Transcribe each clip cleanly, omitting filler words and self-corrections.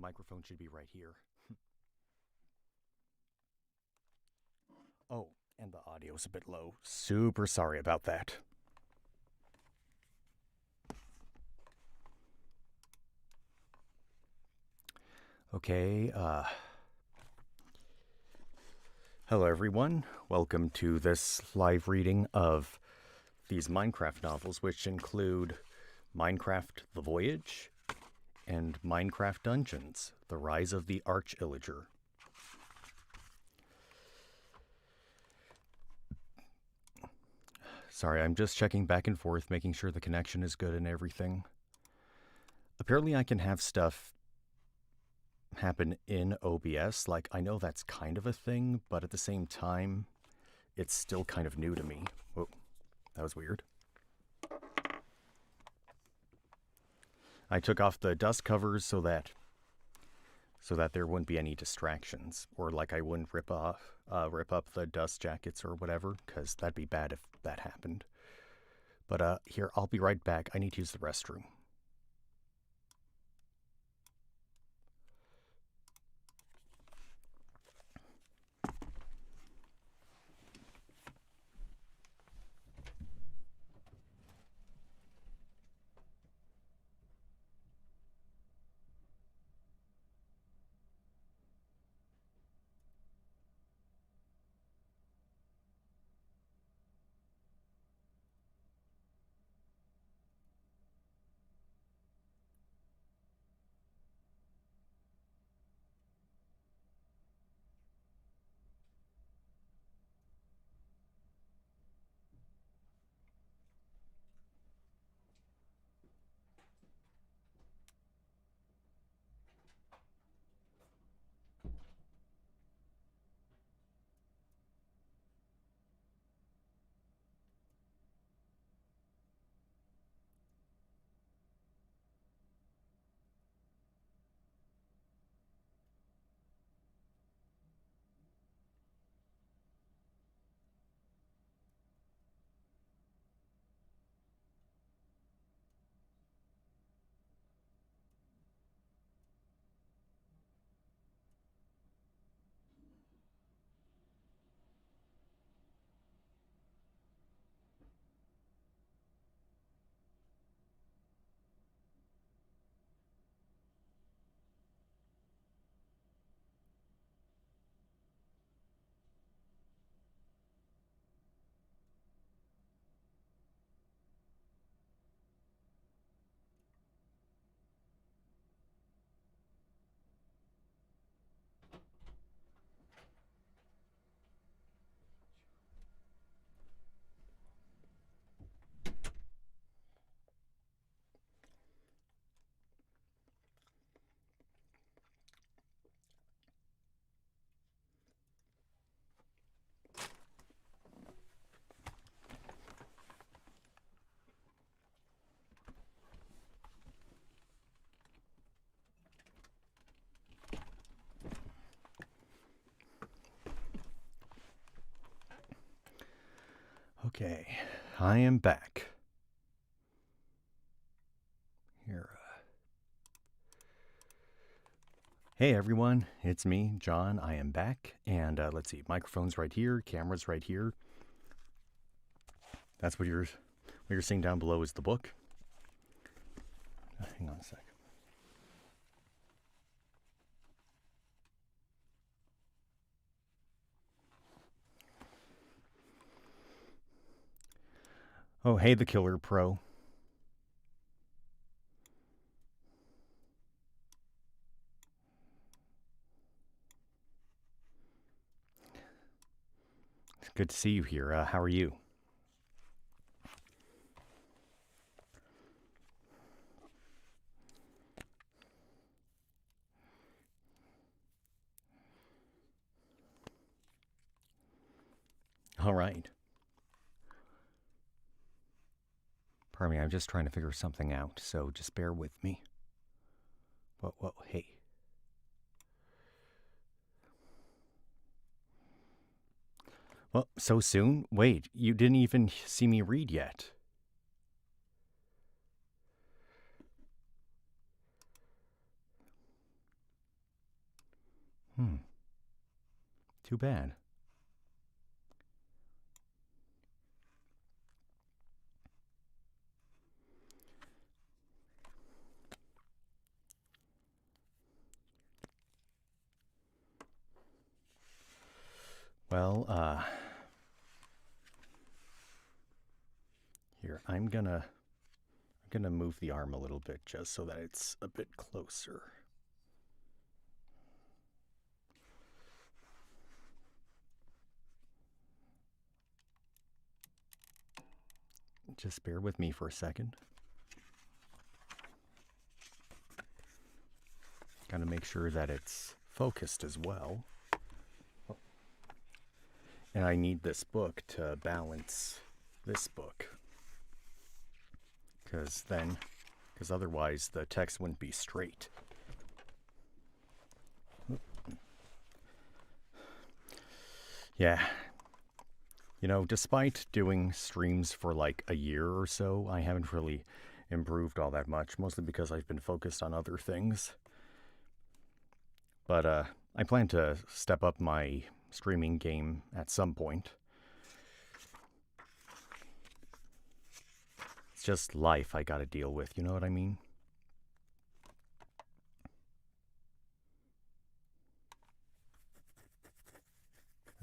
microphone should be right here. Oh, and the audio's a bit low. Super sorry about that. Okay, hello everyone. Welcome to this live reading of these Minecraft novels, which include Minecraft The Voyage and Minecraft Dungeons, The Rise of the Archillager. Sorry, I'm just checking back and forth, making sure the connection is good and everything. Apparently I can have stuff happen in OBS. Like, I know that's kind of a thing, but at the same time, it's still kind of new to me. Whoa, that was weird. I took off the dust covers so that there wouldn't be any distractions, or like I wouldn't rip up the dust jackets or whatever, because that'd be bad if that happened. But here, I'll be right back. I need to use the restroom. Okay, I am back. Here. Hey everyone, it's me, John. I am back, and let's see, microphone's right here, camera's right here. That's what you're seeing down below is the book. Hang on a sec. Oh, hey, the Killer Pro. It's good to see you here. How are you? All right. Pardon me, I'm just trying to figure something out, so just bear with me. Whoa, hey. Well, so soon? Wait, you didn't even see me read yet. Too bad. Well, here, I'm gonna move the arm a little bit just so that it's a bit closer. Just bear with me for a second. Gotta make sure that it's focused as well. And I need this book to balance this book. Because otherwise the text wouldn't be straight. Yeah. You know, despite doing streams for like a year or so, I haven't really improved all that much, mostly because I've been focused on other things. But I plan to step up my streaming game at some point. It's just life I gotta deal with, you know what I mean?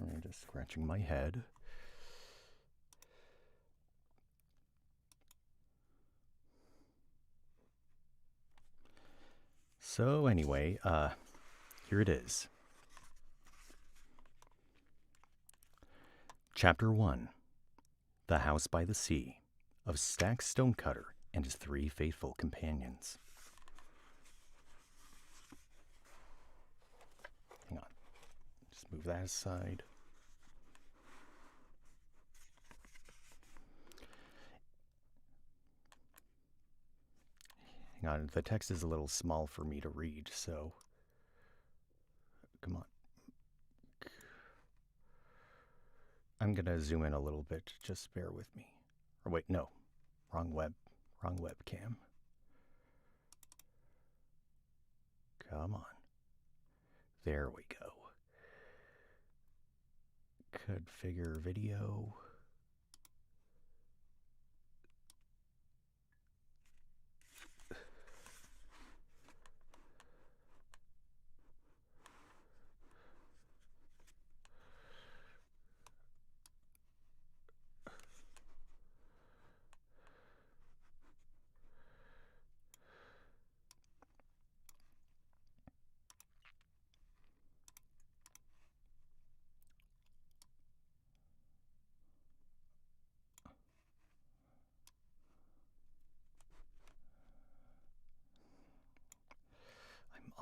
I'm just scratching my head. So anyway, here it is. Chapter 1, The House by the Sea, of Stack Stonecutter and his 3 faithful companions. Hang on. Just move that aside. Hang on, the text is a little small for me to read, so... Come on. I'm gonna zoom in a little bit, just bear with me. Or wait, no. Wrong webcam. Come on. There we go. Configure video.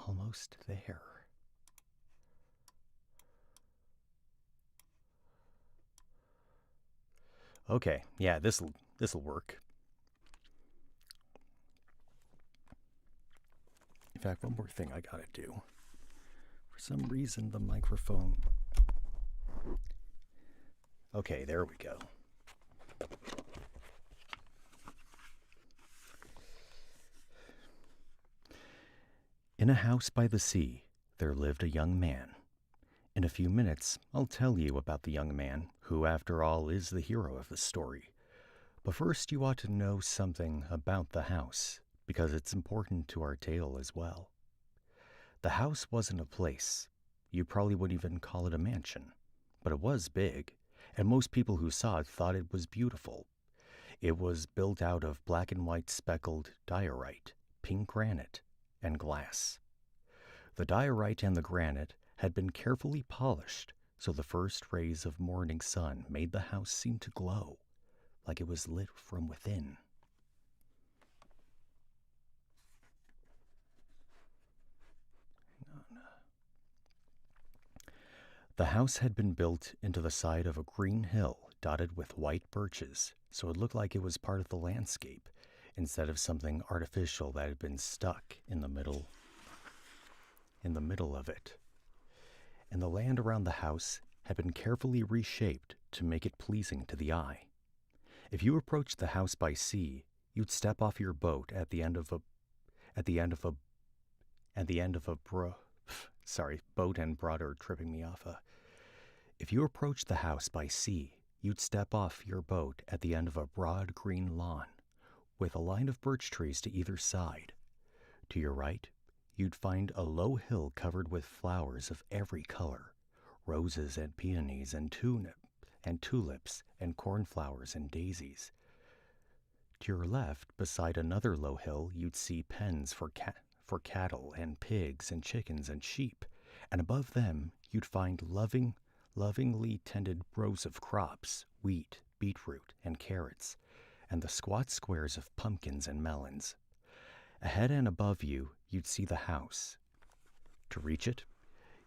Almost there. Okay, yeah, this'll work. In fact, one more thing I gotta do. For some reason, the microphone... Okay, there we go. In a house by the sea, there lived a young man. In a few minutes, I'll tell you about the young man, who, after all, is the hero of the story. But first, you ought to know something about the house, because it's important to our tale as well. The house wasn't a place. You probably wouldn't even call it a mansion. But it was big, and most people who saw it thought it was beautiful. It was built out of black and white speckled diorite, pink granite, and glass. The diorite and the granite had been carefully polished, so the first rays of morning sun made the house seem to glow, like it was lit from within. The house had been built into the side of a green hill dotted with white birches, so it looked like it was part of the landscape, instead of something artificial that had been stuck in the middle of it. And the land around the house had been carefully reshaped to make it pleasing to the eye. If you approached the house by sea, you'd step off your boat at the end of a boat and broad are tripping me off. If you approach the house by sea, you'd step off your boat at the end of a broad green lawn, with a line of birch trees to either side. To your right, you'd find a low hill covered with flowers of every color, roses and peonies and tulips and cornflowers and daisies. To your left, beside another low hill, you'd see pens for cattle and pigs and chickens and sheep, and above them you'd find lovingly tended rows of crops, wheat, beetroot, and carrots, and the squat squares of pumpkins and melons. Ahead and above you, you'd see the house. To reach it,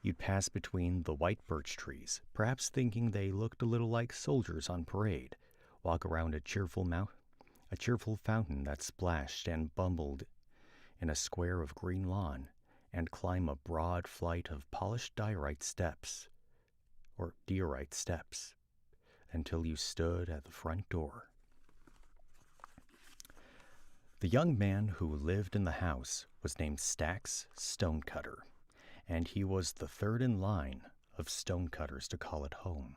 you'd pass between the white birch trees, perhaps thinking they looked a little like soldiers on parade, walk around a cheerful fountain that splashed and bumbled in a square of green lawn, and climb a broad flight of polished diorite steps, until you stood at the front door. The young man who lived in the house was named Stax Stonecutter, and he was the third in line of stonecutters to call it home.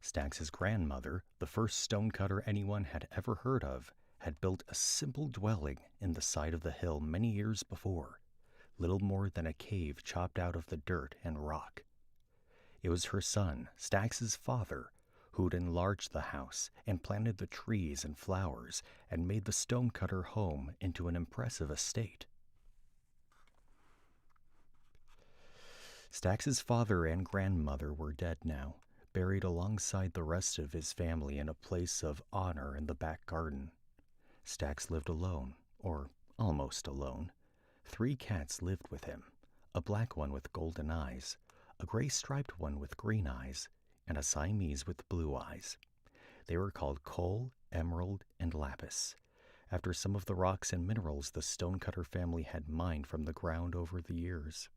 Stax's grandmother, the first stonecutter anyone had ever heard of, had built a simple dwelling in the side of the hill many years before, little more than a cave chopped out of the dirt and rock. It was her son, Stax's father, who'd enlarged the house and planted the trees and flowers and made the stonecutter home into an impressive estate. Stax's father and grandmother were dead now, buried alongside the rest of his family in a place of honor in the back garden. Stax lived alone, or almost alone. 3 cats lived with him, a black one with golden eyes, a gray-striped one with green eyes, and a Siamese with blue eyes. They were called Coal, Emerald, and Lapis, after some of the rocks and minerals the stonecutter family had mined from the ground over the years.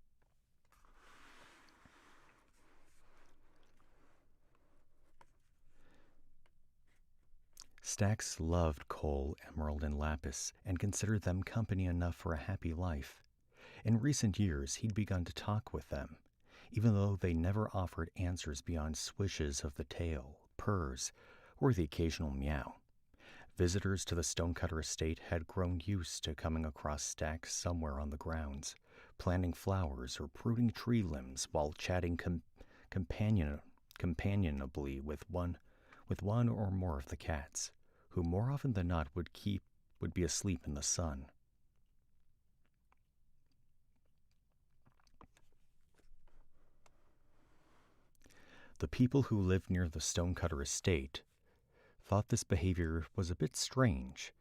Stax loved Coal, Emerald, and Lapis, and considered them company enough for a happy life. In recent years, he'd begun to talk with them, even though they never offered answers beyond swishes of the tail, purrs, or the occasional meow. Visitors to the Stonecutter estate had grown used to coming across Stax somewhere on the grounds, planting flowers or pruning tree limbs while chatting companionably with one or more of the cats, who more often than not would be asleep in the sun. The people who lived near the Stonecutter estate thought this behavior was a bit strange,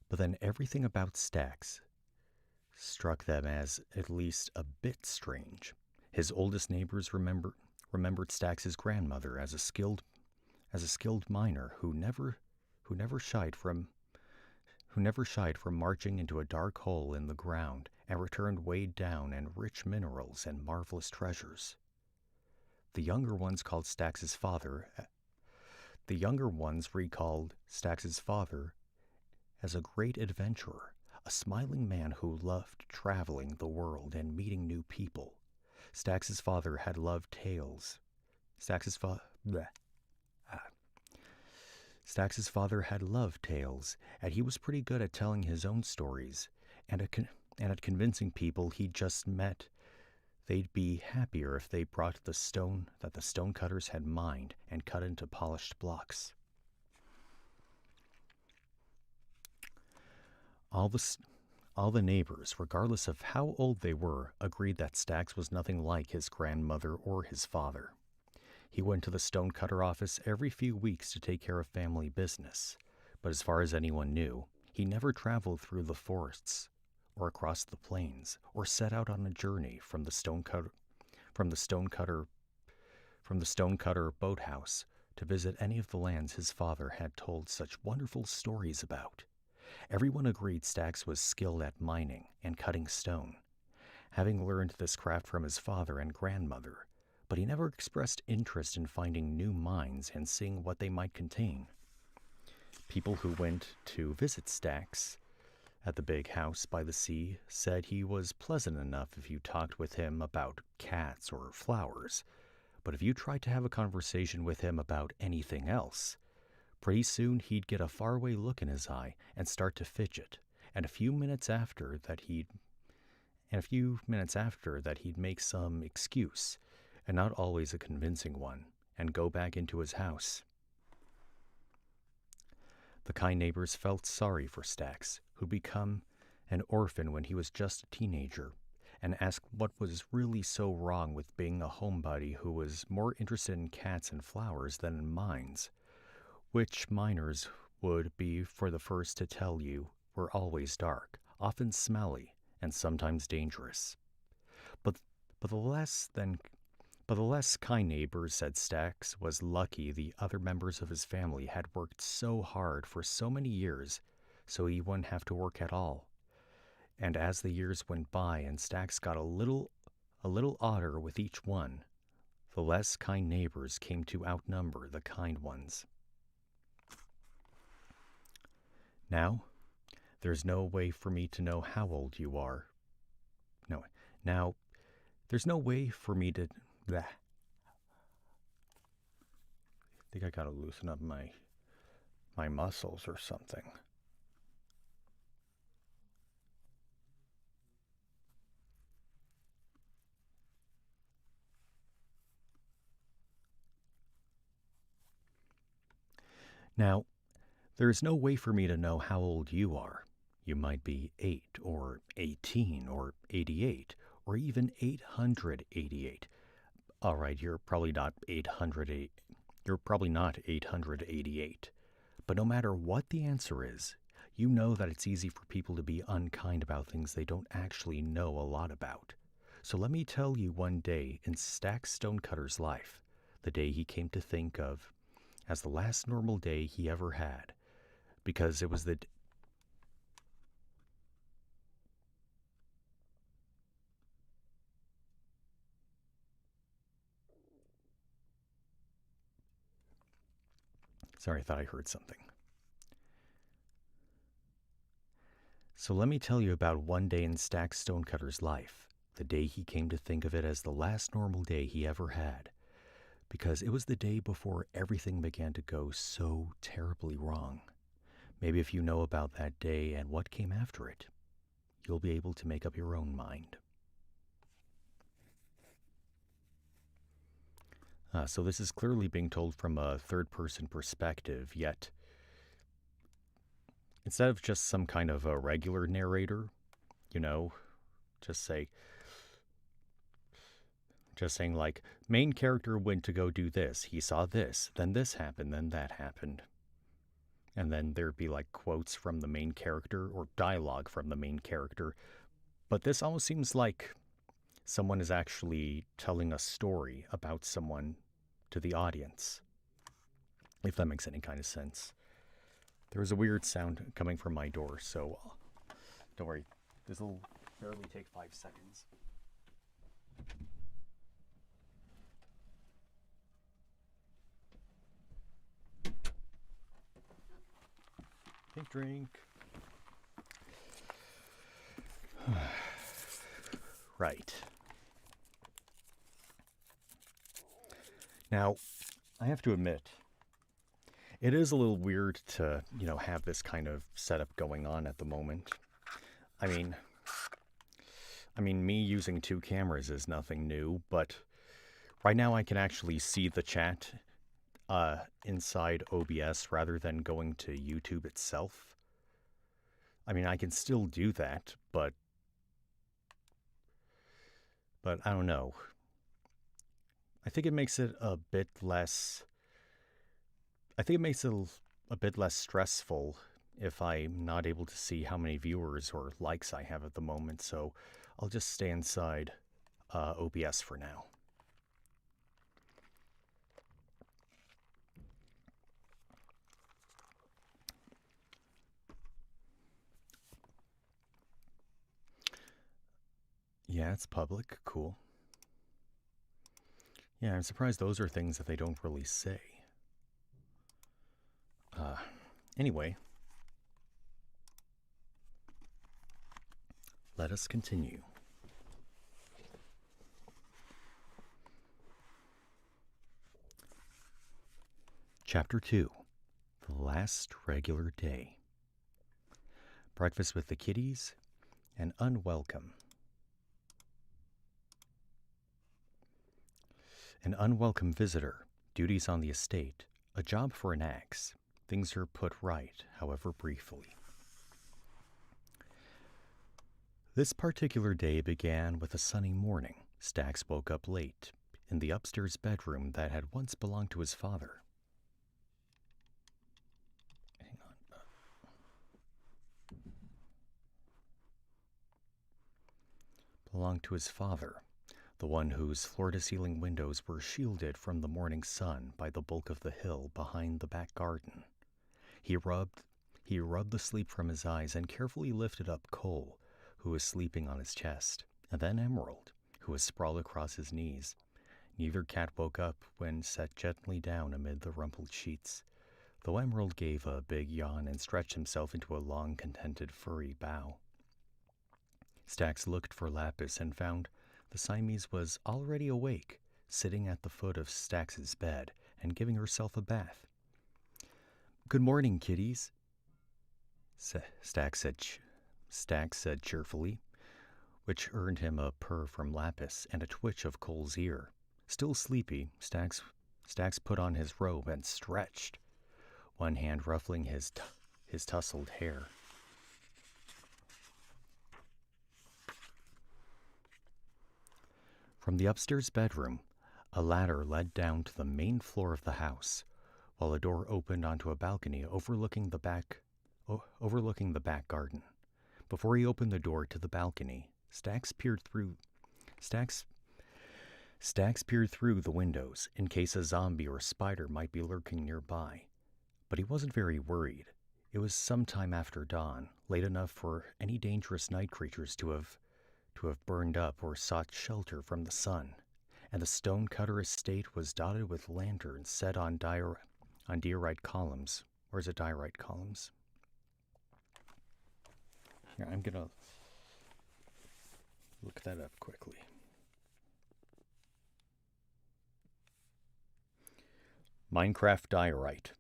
but then everything about Stax struck them as at least a bit strange. His oldest neighbors remembered Stax's grandmother as a skilled miner who never shied from marching into a dark hole in the ground and returned weighed down and rich minerals and marvelous treasures. The younger ones recalled Stax's father as a great adventurer, a smiling man who loved traveling the world and meeting new people. Stax's father had loved tales. Stax's father had loved tales, and he was pretty good at telling his own stories, and at convincing people he'd just met they'd be happier if they brought the stone that the stonecutters had mined and cut into polished blocks. All the neighbors, regardless of how old they were, agreed that Stax was nothing like his grandmother or his father. He went to the stonecutter office every few weeks to take care of family business, but as far as anyone knew, he never traveled through the forests or across the plains, or set out on a journey from the stonecutter boathouse to visit any of the lands his father had told such wonderful stories about. Everyone agreed Stax was skilled at mining and cutting stone, having learned this craft from his father and grandmother, but he never expressed interest in finding new mines and seeing what they might contain. People who went to visit Stax at the big house by the sea said he was pleasant enough if you talked with him about cats or flowers, but if you tried to have a conversation with him about anything else, pretty soon he'd get a faraway look in his eye and start to fidget, and a few minutes after that he'd make some excuse, and not always a convincing one, and go back into his house. The kind neighbors felt sorry for Stax, who'd become an orphan when he was just a teenager, and asked what was really so wrong with being a homebody who was more interested in cats and flowers than in mines, which miners would be for the first to tell you were always dark, often smelly, and sometimes dangerous. But the less kind neighbors said Stax was lucky the other members of his family had worked so hard for so many years so he wouldn't have to work at all. And as the years went by and Stax got a little odder with each one, the less kind neighbors came to outnumber the kind ones. Now, there's no way for me to know how old you are. Now, there's no way for me to... I think I gotta loosen up my muscles or something. Now, there's no way for me to know how old you are. You might be 8 or 18 or 88 or even 888. All right, you're probably not 888. But no matter what the answer is, you know that it's easy for people to be unkind about things they don't actually know a lot about. So let me tell you one day in Stax Stonecutter's life, the day he came to think of as the last normal day he ever had, because it was the... Sorry, I thought I heard something. So let me tell you about one day in Stax Stonecutter's life, the day he came to think of it as the last normal day he ever had, because it was the day before everything began to go so terribly wrong. Maybe if you know about that day and what came after it, you'll be able to make up your own mind. So this is clearly being told from a third-person perspective, yet instead of just some kind of a regular narrator, just saying like, main character went to go do this, he saw this, then this happened, then that happened. And then there'd be like quotes from the main character or dialogue from the main character. But this almost seems like someone is actually telling a story about someone to the audience, if that makes any kind of sense. There was a weird sound coming from my door, so don't worry. This will barely take 5 seconds. Pink drink. Right. Now, I have to admit, it is a little weird to, have this kind of setup going on at the moment. I mean, me using 2 cameras is nothing new, but right now I can actually see the chat inside OBS rather than going to YouTube itself. I mean, I can still do that, but I don't know. I think it makes it a bit less... I think it makes it a bit less stressful if I'm not able to see how many viewers or likes I have at the moment, so I'll just stay inside OBS for now. Yeah, it's public. Cool. Yeah, I'm surprised those are things that they don't really say. Anyway. let us continue. Chapter 2. The Last Regular Day. Breakfast with the kitties and unwelcome. An unwelcome visitor, duties on the estate, a job for an axe. Things are put right, however briefly. This particular day began with a sunny morning. Stax woke up late, in the upstairs bedroom that had once belonged to his father. Belonged to his father, the one whose floor-to-ceiling windows were shielded from the morning sun by the bulk of the hill behind the back garden. He rubbed the sleep from his eyes and carefully lifted up Cole, who was sleeping on his chest, and then Emerald, who was sprawled across his knees. Neither cat woke up when set gently down amid the rumpled sheets, though Emerald gave a big yawn and stretched himself into a long, contented, furry bow. Stax looked for Lapis and found the Siamese was already awake, sitting at the foot of Stax's bed and giving herself a bath. "Good morning, kitties," Stax said cheerfully, which earned him a purr from Lapis and a twitch of Cole's ear. Still sleepy, Stax put on his robe and stretched, one hand ruffling his tousled hair. From the upstairs bedroom, a ladder led down to the main floor of the house, while a door opened onto a balcony overlooking the back garden. Before he opened the door to the balcony, Stax peered through the windows in case a zombie or spider might be lurking nearby. But he wasn't very worried. It was some time after dawn, late enough for any dangerous night creatures to have burned up or sought shelter from the sun, and the Stonecutter estate was dotted with lanterns set on diorite columns. Or is it diorite columns? Here, I'm gonna look that up quickly. Minecraft diorite.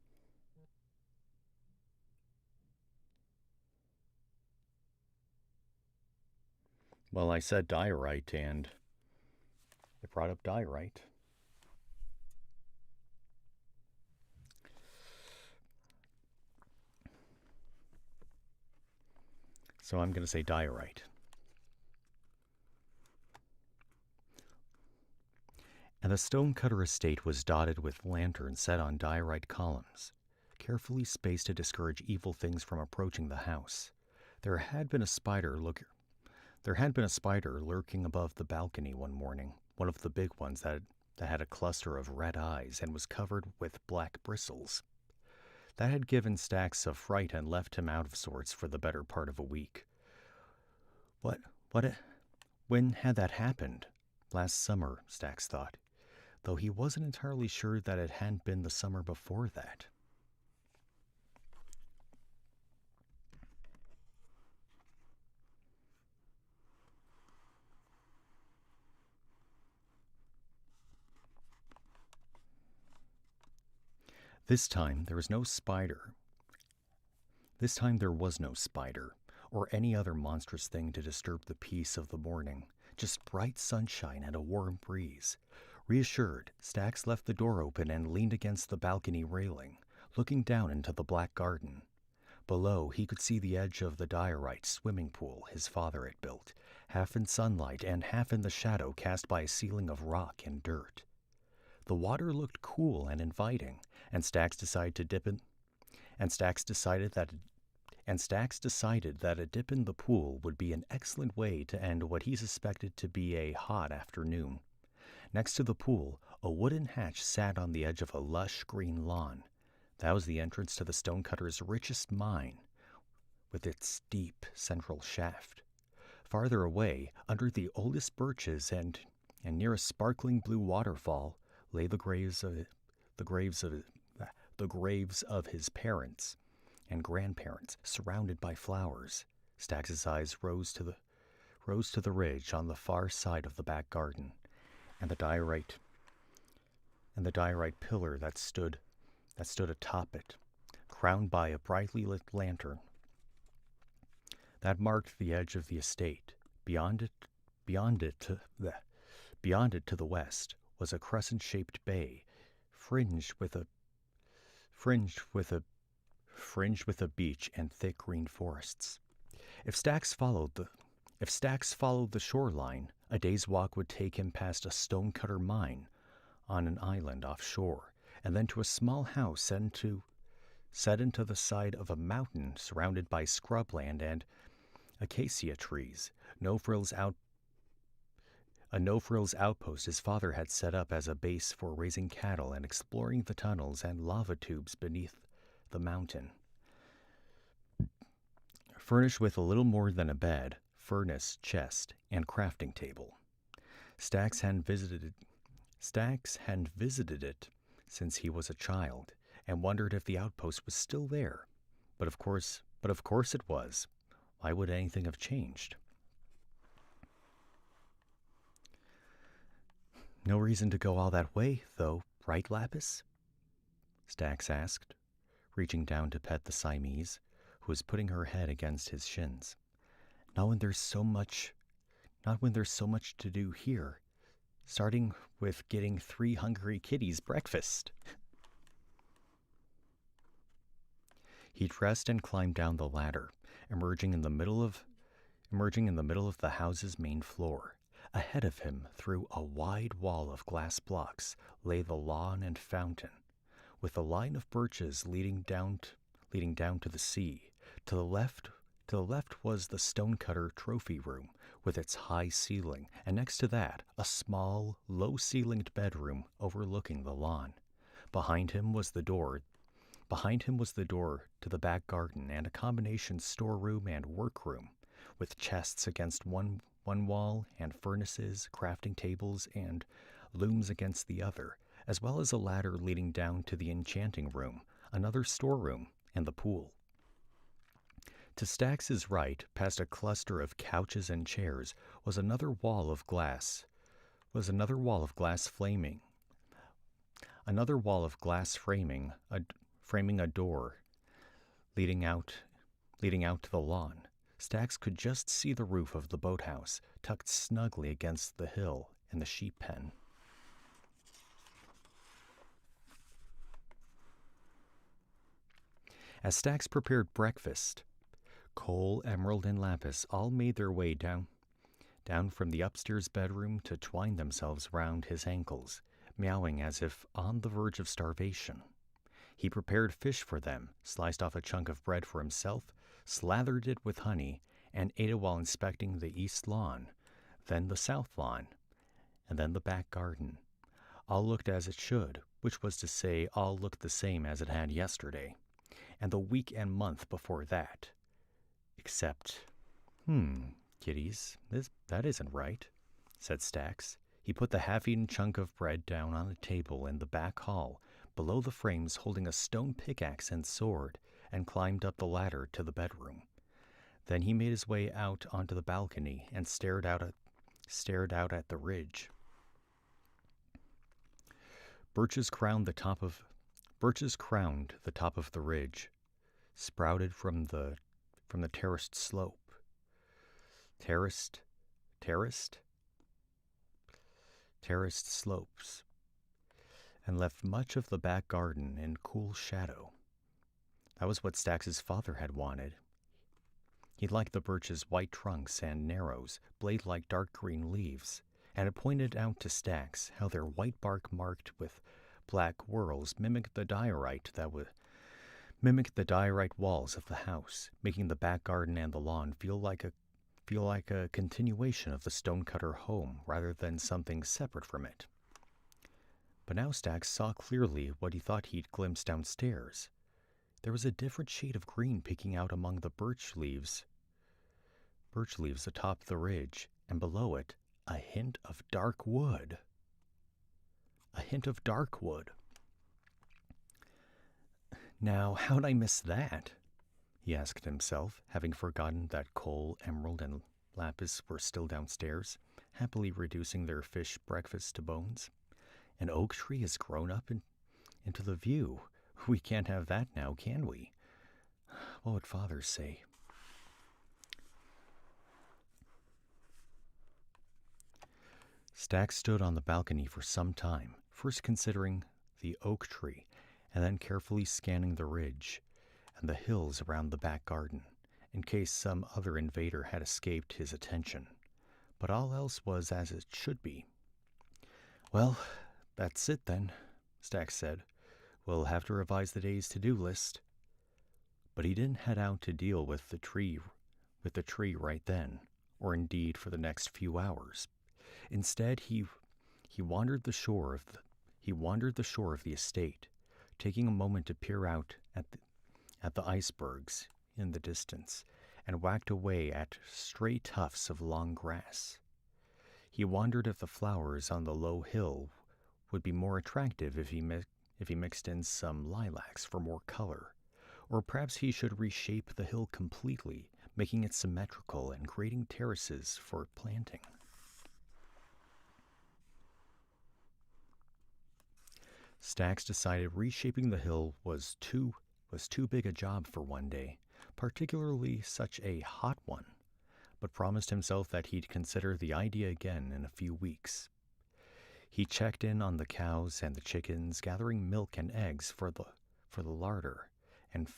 Well, I said diorite, and it brought up diorite. So I'm going to say diorite. And the Stonecutter estate was dotted with lanterns set on diorite columns, carefully spaced to discourage evil things from approaching the house. There had been a spider lurking above the balcony one morning, one of the big ones that had a cluster of red eyes and was covered with black bristles. That had given Stax a fright and left him out of sorts for the better part of a week. When had that happened? Last summer, Stax thought, though he wasn't entirely sure that it hadn't been the summer before that. This time there was no spider. This time there was no spider, or any other monstrous thing to disturb the peace of the morning, just bright sunshine and a warm breeze. Reassured, Stax left the door open and leaned against the balcony railing, looking down into the black garden. Below, he could see the edge of the diorite swimming pool his father had built, half in sunlight and half in the shadow cast by a ceiling of rock and dirt. The water looked cool and inviting, and Stax decided that a dip in the pool would be an excellent way to end what he suspected to be a hot afternoon. Next to the pool, a wooden hatch sat on the edge of a lush green lawn. That was the entrance to the Stonecutter's richest mine, with its deep central shaft. Farther away, under the oldest birches and near a sparkling blue waterfall, lay the graves of his parents and grandparents, surrounded by flowers. Stax's eyes rose to rose to the ridge on the far side of the back garden, and the diorite pillar that stood atop it, crowned by a brightly lit lantern. That marked the edge of the estate. Beyond it to the west was a crescent-shaped bay, fringed with a beach and thick green forests. If Stax followed the shoreline, a day's walk would take him past a Stonecutter mine on an island offshore, and then to a small house set into the side of a mountain surrounded by scrubland and acacia trees. A no-frills outpost his father had set up as a base for raising cattle and exploring the tunnels and lava tubes beneath the mountain. Furnished with a little more than a bed, furnace, chest, and crafting table. Stax hadn't visited it since he was a child, and wondered if the outpost was still there. But of course it was. Why would anything have changed? No reason to go all that way, though, right, Lapis? Stax asked, reaching down to pet the Siamese, who was putting her head against his shins. Not when there's so much to do here, starting with getting 3 hungry kitties breakfast. He dressed and climbed down the ladder, emerging in the middle of the house's main floor. Ahead of him, through a wide wall of glass blocks, lay the lawn and fountain, with a line of birches leading down to the sea. To the left was the Stonecutter trophy room, with its high ceiling, and next to that, a small, low-ceilinged bedroom overlooking the lawn. Behind him was the door to the back garden and a combination storeroom and workroom, with chests against one wall and furnaces, crafting tables, and looms against the other, as well as a ladder leading down to the enchanting room, another storeroom, and the pool. To Stax's right, past a cluster of couches and chairs, was another wall of glass framing a door leading out to the lawn. Stax could just see the roof of the boathouse, tucked snugly against the hill and the sheep pen. As Stax prepared breakfast, Cole, Emerald, and Lapis all made their way down from the upstairs bedroom to twine themselves round his ankles, meowing as if on the verge of starvation. He prepared fish for them, sliced off a chunk of bread for himself, slathered it with honey, and ate it while inspecting the east lawn, then the south lawn, and then the back garden. All looked as it should, which was to say all looked the same as it had yesterday, and the week and month before that. Except, kitties, that isn't right, said Stax. He put the half-eaten chunk of bread down on a table in the back hall, below the frames, holding a stone pickaxe and sword, and climbed up the ladder to the bedroom. Then he made his way out onto the balcony and stared out at the ridge. Birches crowned the top of the ridge, sprouted from the terraced slope. Terraced slopes, and left much of the back garden in cool shadow. That was what Stax's father had wanted. He liked the birches' white trunks and narrows, blade-like dark green leaves, and it pointed out to Stax how their white bark marked with black whorls mimicked the diorite walls of the house, making the back garden and the lawn feel like a continuation of the Stonecutter home rather than something separate from it. But now Stax saw clearly what he thought he'd glimpsed downstairs. There was a different shade of green peeking out among the birch leaves atop the ridge, and below it, a hint of dark wood. Now, how'd I miss that? He asked himself, having forgotten that Cole, Emerald, Lapis were still downstairs, happily reducing their fish breakfast to bones. An oak tree has grown up into the view. We can't have that now, can we? What would Father say? Stack stood on the balcony for some time, first considering the oak tree, and then carefully scanning the ridge and the hills around the back garden, in case some other invader had escaped his attention. But all else was as it should be. Well, that's it then, Stack said. We'll have to revise the day's to-do list. But he didn't head out to deal with the tree right then, or indeed for the next few hours. Instead, he wandered the shore of the estate, taking a moment to peer out at the icebergs in the distance, and whacked away at stray tufts of long grass. He wondered if the flowers on the low hill would be more attractive if he mixed in some lilacs for more color, or perhaps he should reshape the hill completely, making it symmetrical and creating terraces for planting. Stax decided reshaping the hill was too big a job for one day, particularly such a hot one, but promised himself that he'd consider the idea again in a few weeks. He checked in on the cows and the chickens, gathering milk and eggs for the larder, and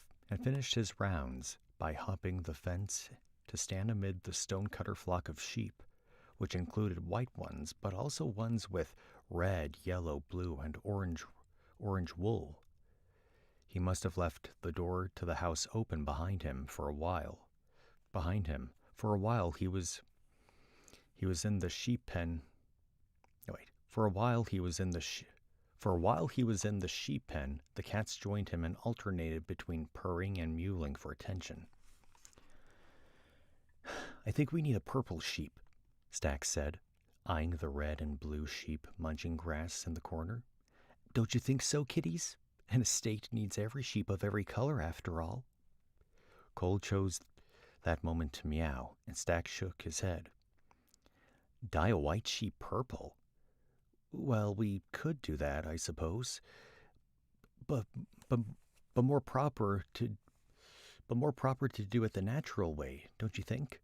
finished his rounds by hopping the fence to stand amid the Stonecutter flock of sheep, which included white ones, but also ones with red, yellow, blue, and orange wool. He must have left the door to the house open behind him for a while. For a while he was in the sheep pen. For a while he was in the sheep pen. The cats joined him and alternated between purring and mewling for attention. I think we need a purple sheep, Stack said, eyeing the red and blue sheep munching grass in the corner. Don't you think so, kiddies? An estate needs every sheep of every color, after all. Cole chose that moment to meow, and Stack shook his head. Dye a white sheep purple? Well, we could do that, I suppose. But more proper to do it the natural way, don't you think?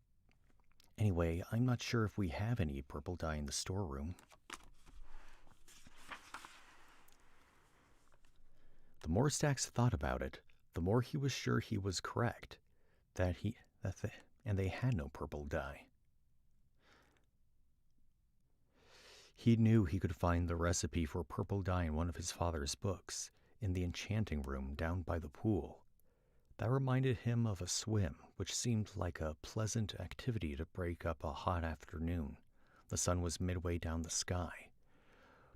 Anyway, I'm not sure if we have any purple dye in the storeroom. The more Stax thought about it, the more he was sure he was correct, and they had no purple dye. He knew he could find the recipe for purple dye in one of his father's books, in the enchanting room down by the pool. That reminded him of a swim, which seemed like a pleasant activity to break up a hot afternoon. The sun was midway down the sky,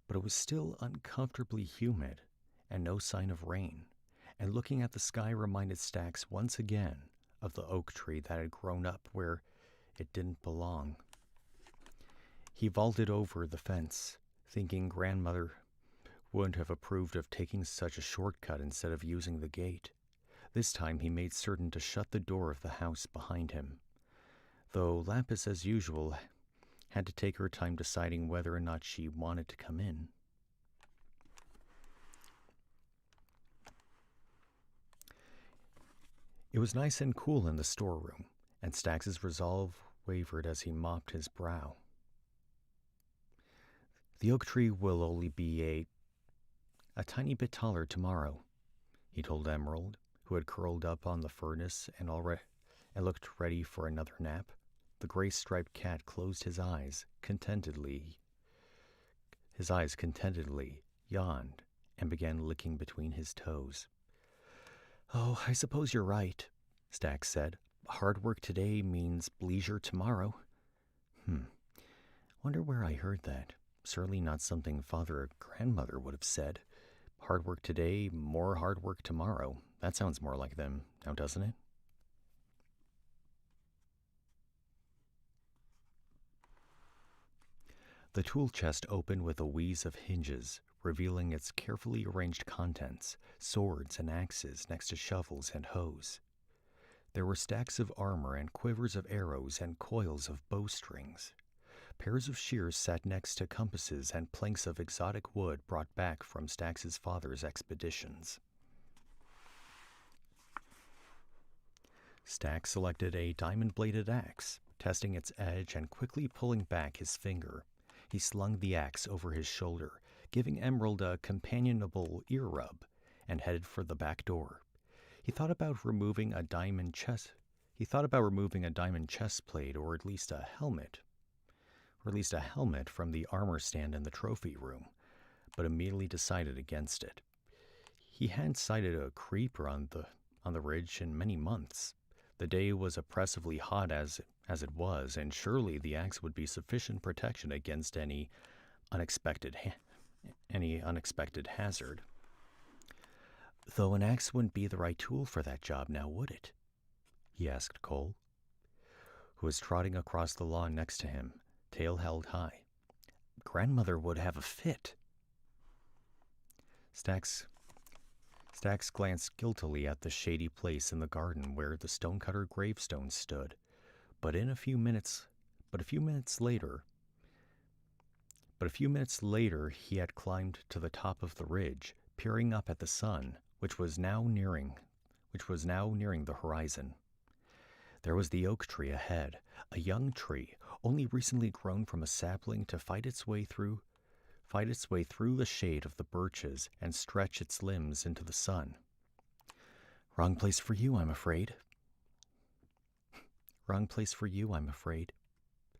but it was still uncomfortably humid, and no sign of rain, and looking at the sky reminded Stax once again of the oak tree that had grown up where it didn't belong. He vaulted over the fence, thinking grandmother wouldn't have approved of taking such a shortcut instead of using the gate. This time he made certain to shut the door of the house behind him, though Lapis, as usual, had to take her time deciding whether or not she wanted to come in. It was nice and cool in the storeroom, and Stax's resolve wavered as he mopped his brow. The oak tree will only be a tiny bit taller tomorrow, he told Emerald, who had curled up on the furnace and looked ready for another nap. The gray-striped cat closed his eyes contentedly, yawned, and began licking between his toes. Oh, I suppose you're right, Stax said. Hard work today means leisure tomorrow. Wonder where I heard that. Certainly not something father or grandmother would have said. Hard work today, more hard work tomorrow. That sounds more like them, now doesn't it? The tool chest opened with a wheeze of hinges, revealing its carefully arranged contents, swords and axes next to shovels and hoes. There were stacks of armor and quivers of arrows and coils of bowstrings. Pairs of shears sat next to compasses and planks of exotic wood brought back from Stax's father's expeditions. Stax selected a diamond-bladed axe, testing its edge and quickly pulling back his finger. He slung the axe over his shoulder, giving Emerald a companionable ear rub, and headed for the back door. He thought about removing a diamond chest plate, or at least a helmet from the armor stand in the trophy room, but immediately decided against it. He hadn't sighted a creeper on the ridge in many months. The day was oppressively hot as it was, and surely the axe would be sufficient protection against any unexpected hazard. Though an axe wouldn't be the right tool for that job now, would it? He asked Cole, who was trotting across the lawn next to him, tail held high. Grandmother would have a fit. Stax glanced guiltily at the shady place in the garden where the Stonecutter gravestone stood, but a few minutes later, he had climbed to the top of the ridge, peering up at the sun, which was now nearing the horizon. There was the oak tree ahead, a young tree, only recently grown from a sapling to fight its way through the shade of the birches and stretch its limbs into the sun. Wrong place for you, I'm afraid. Wrong place for you, I'm afraid,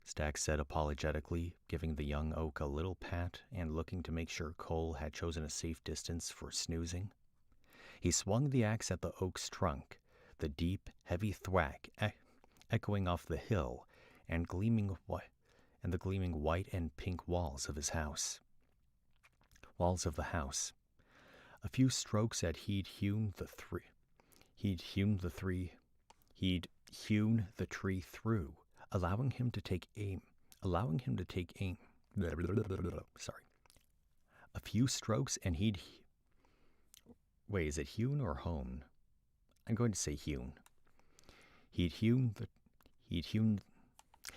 Stax said apologetically, giving the young oak a little pat and looking to make sure Cole had chosen a safe distance for snoozing. He swung the axe at the oak's trunk, the deep, heavy thwack echoing off the hill and the gleaming white and pink walls of the house. A few strokes and he'd hewn the tree through, allowing him to take aim. A few strokes and he'd... Wait, is it hewn or hown? I'm going to say hewn. He'd hewn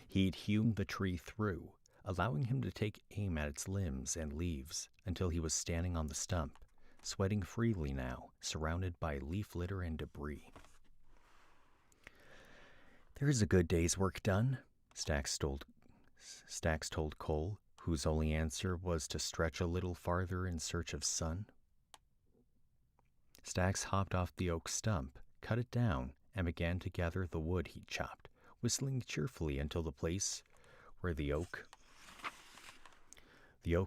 the tree through, allowing him to take aim at its limbs and leaves until he was standing on the stump, sweating freely now, surrounded by leaf litter and debris. There's a good day's work done, Stax told Cole, whose only answer was to stretch a little farther in search of sun. Stax hopped off the oak stump, cut it down, and began to gather the wood he'd chopped, whistling cheerfully until the place where the oak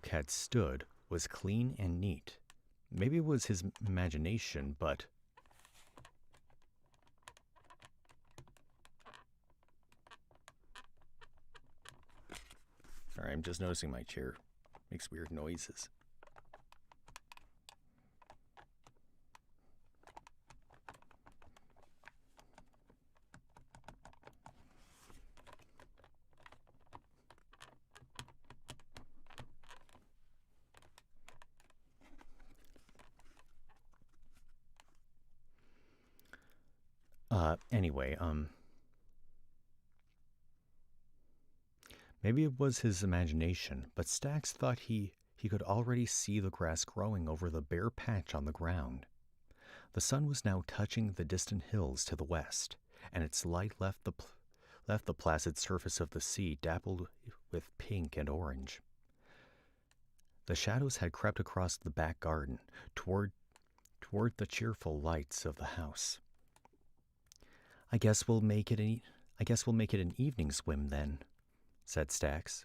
had stood was clean and neat. Maybe it was his imagination, but... Sorry, I'm just noticing my chair makes weird noises. Anyway, maybe it was his imagination, but Stax thought he could already see the grass growing over the bare patch on the ground. The sun was now touching the distant hills to the west, and its light left the placid surface of the sea dappled with pink and orange. The shadows had crept across the back garden toward the cheerful lights of the house. I guess we'll make it an evening swim then, said Stax,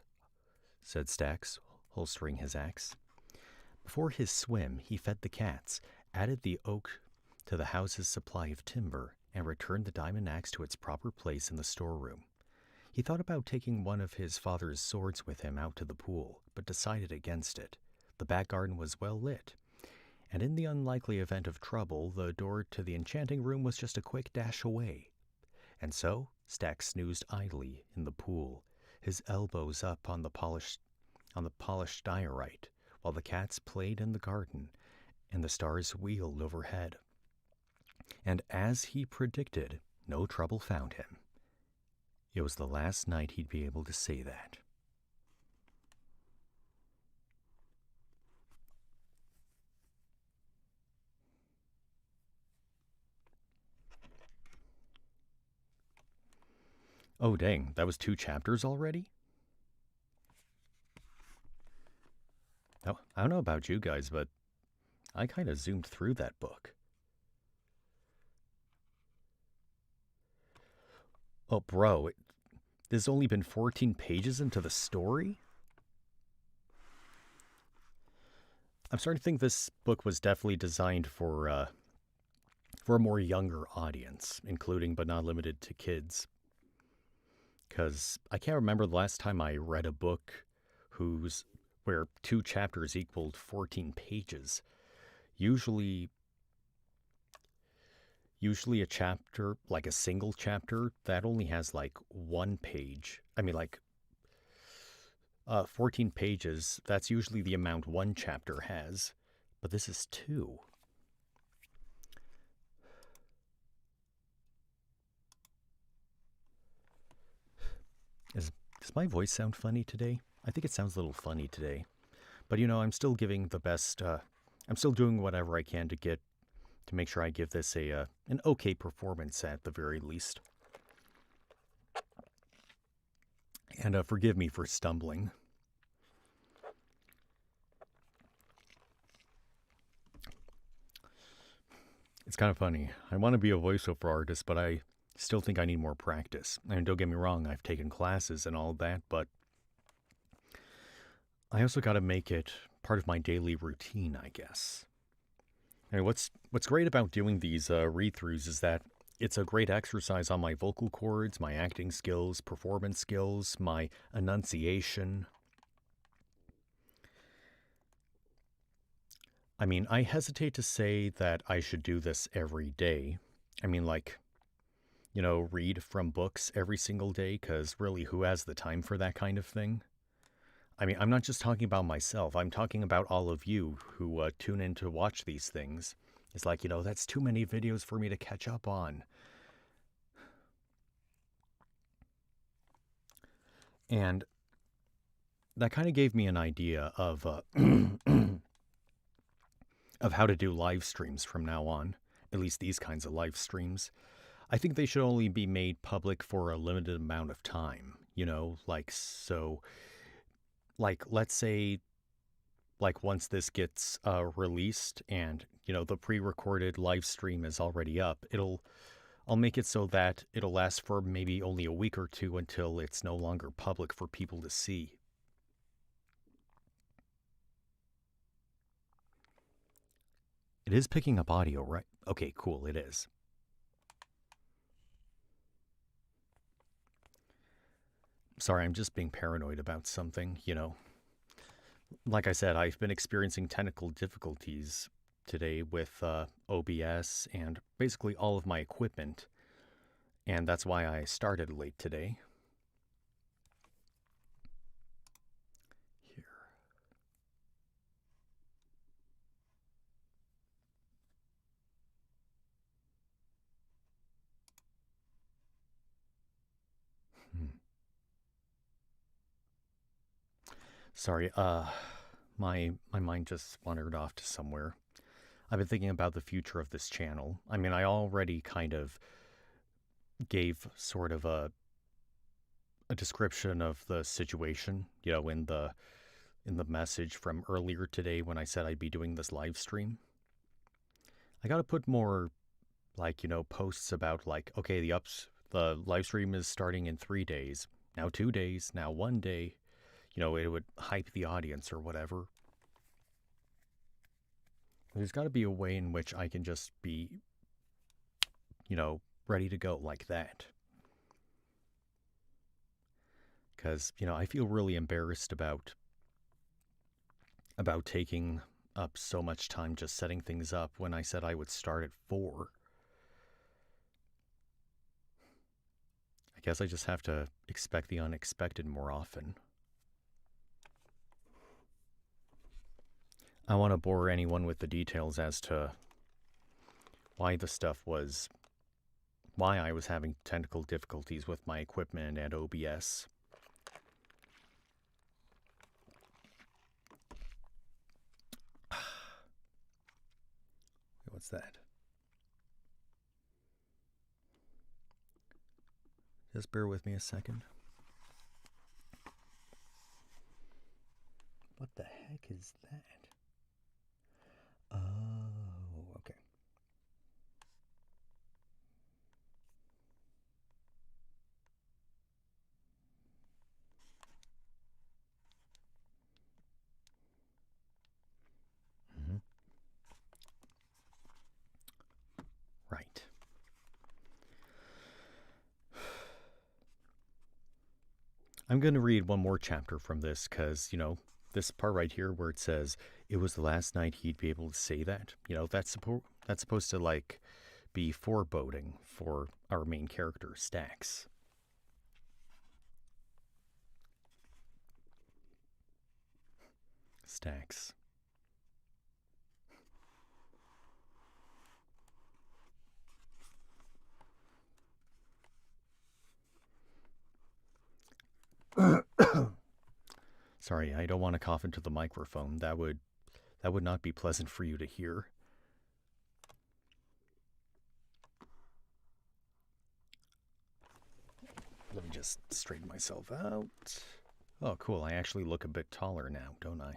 holstering his axe. Before his swim, he fed the cats, added the oak to the house's supply of timber, and returned the diamond axe to its proper place in the storeroom. He thought about taking one of his father's swords with him out to the pool, but decided against it. The back garden was well lit, and in the unlikely event of trouble, the door to the enchanting room was just a quick dash away. And so, Stax snoozed idly in the pool, his elbows up on the polished diorite, while the cats played in the garden and the stars wheeled overhead. And as he predicted, no trouble found him. It was the last night he'd be able to say that. Oh, dang, that was 2 chapters already? Oh, I don't know about you guys, but I kind of zoomed through that book. Oh, bro, there's only been 14 pages into the story? I'm starting to think this book was definitely designed for a more younger audience, including but not limited to kids. Because I can't remember the last time I read a book where 2 chapters equaled 14 pages. Usually a chapter, like a single chapter, that only has like 1 page. 14 pages, that's usually the amount 1 chapter has. But this is 2. Does my voice sound funny today? I think it sounds a little funny today. But I'm still giving the best, I'm still doing whatever I can to make sure I give this an okay performance at the very least. And forgive me for stumbling. It's kind of funny. I want to be a voiceover artist, but I still think I need more practice. And don't get me wrong, I've taken classes and all that, but I also got to make it part of my daily routine, I guess. And what's great about doing these read-throughs is that it's a great exercise on my vocal cords, my acting skills, performance skills, my enunciation. I mean, I hesitate to say that I should do this every day. I mean, read from books every single day, because really, who has the time for that kind of thing? I mean, I'm not just talking about myself. I'm talking about all of you who tune in to watch these things. It's like, that's too many videos for me to catch up on. And that kind of gave me an idea of of how to do live streams from now on. At least these kinds of live streams. I think they should only be made public for a limited amount of time. Let's say, once this gets released and, the pre-recorded live stream is already up, I'll make it so that it'll last for maybe only a week or 2 until it's no longer public for people to see. It is picking up audio, right? Okay, cool, it is. Sorry, I'm just being paranoid about something, Like I said, I've been experiencing technical difficulties today with OBS and basically all of my equipment. And that's why I started late today. Here. Sorry, my mind just wandered off to somewhere. I've been thinking about the future of this channel. I mean, I already kind of gave sort of a description of the situation, in the message from earlier today when I said I'd be doing this live stream. I got to put more posts about okay, the live stream is starting in 3 days, now 2 days, now 1 day. It would hype the audience or whatever. There's got to be a way in which I can just be, ready to go like that. Because, I feel really embarrassed about taking up so much time just setting things up when I said I would start at 4. I guess I just have to expect the unexpected more often. I want to bore anyone with the details as to why the stuff was why I was having technical difficulties with my equipment and OBS. What's that? Just bear with me a second. What the heck is that? Oh, okay. Right. I'm going to read one more chapter from this because, you know, this part right here where it says, it was the last night he'd be able to say that. You know, that's supposed to, like, be foreboding for our main character, Stax. Stax. Sorry, I don't want to cough into the microphone. That would not be pleasant for you to hear. Let me just straighten myself out. Oh, cool. I actually look a bit taller now, don't I?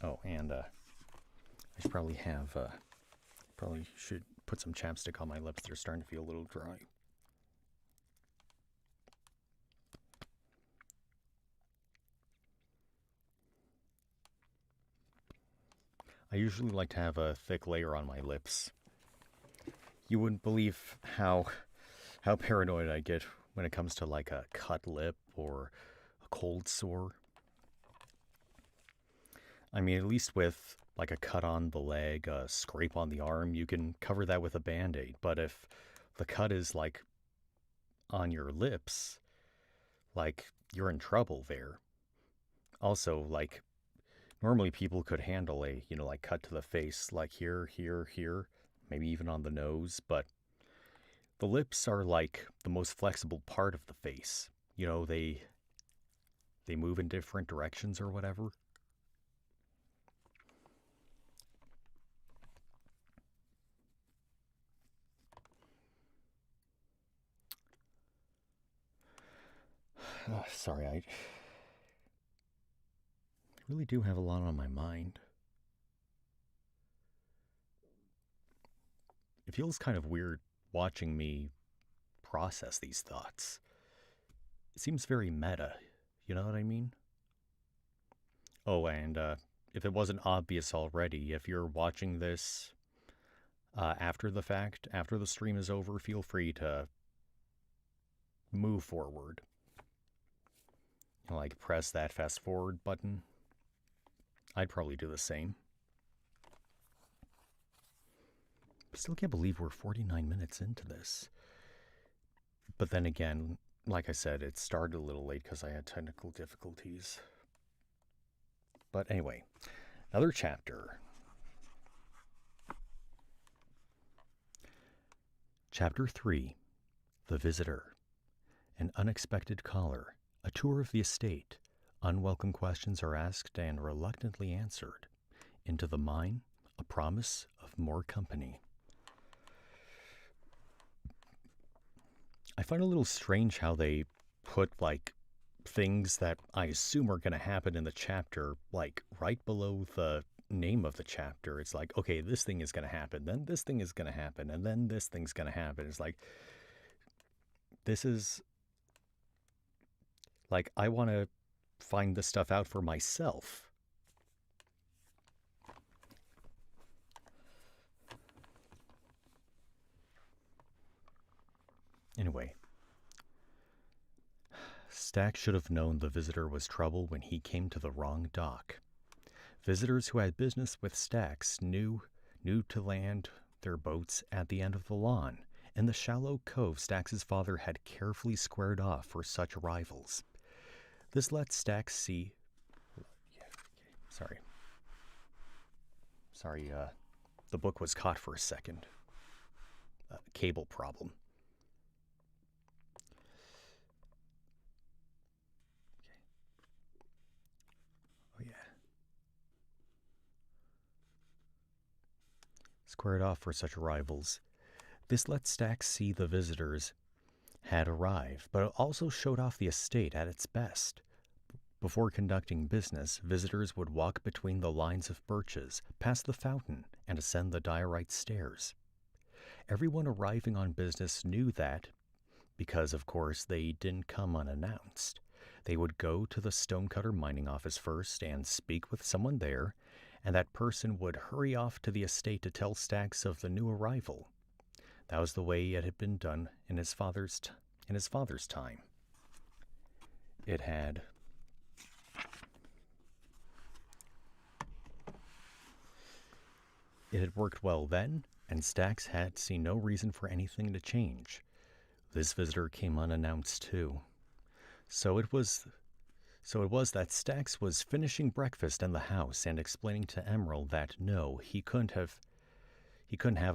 Oh, and I should probably have, probably should put some chapstick on my lips. They're starting to feel a little dry. I usually like to have a thick layer on my lips. You wouldn't believe how paranoid I get when it comes to like a cut lip or a cold sore. I mean, at least with like a cut on the leg, a scrape on the arm, you can cover that with a band-aid. But if the cut is like on your lips, like you're in trouble there. Also, like normally people could handle a, you know, like cut to the face, like here, maybe even on the nose, but the lips are like the most flexible part of the face. You know, they move in different directions or whatever. Oh, sorry, I really do have a lot on my mind. It feels kind of weird watching me process these thoughts. It seems very meta, you know what I mean? Oh, and if it wasn't obvious already, if you're watching this after the fact, after the stream is over, feel free to move forward. Like, press that fast forward button. I'd probably do the same. I still can't believe we're 49 minutes into this. But then again, like I said, it started a little late because I had technical difficulties. But anyway, another chapter. Chapter 3, The Visitor. An unexpected caller, a tour of the estate. Unwelcome questions are asked and reluctantly answered. Into the mine, a promise of more company. I find it a little strange how they put, like, things that I assume are going to happen in the chapter, like, right below the name of the chapter. It's like, okay, this thing is going to happen, then this thing is going to happen, and then this thing's going to happen. It's like, this is, like, I want to find this stuff out for myself. Anyway, Stack should have known the visitor was trouble when he came to the wrong dock. Visitors who had business with Stax knew to land their boats at the end of the lawn, in the shallow cove Stax's father had carefully squared off for such arrivals. This let Stax see... Sorry, The book was caught for a second. Cable problem. Okay. Oh, yeah. Squared off for such arrivals. This let Stax see the visitors had arrived, but it also showed off the estate at its best. Before conducting business, visitors would walk between the lines of birches, past the fountain, and ascend the diorite stairs. Everyone arriving on business knew that, because of course they didn't come unannounced. They would go to the Stonecutter mining office first and speak with someone there, and that person would hurry off to the estate to tell Stax of the new arrival. That was the way it had been done in his father's time. It had worked well then, and Stax had seen no reason for anything to change. This visitor came unannounced too. So it was that Stax was finishing breakfast in the house and explaining to Emerald that no, he couldn't have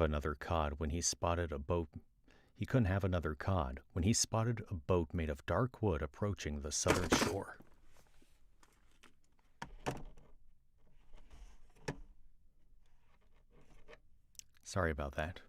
another cod when he spotted a boat. He couldn't have another cod when he spotted a boat made of dark wood approaching the southern shore. Sorry about that.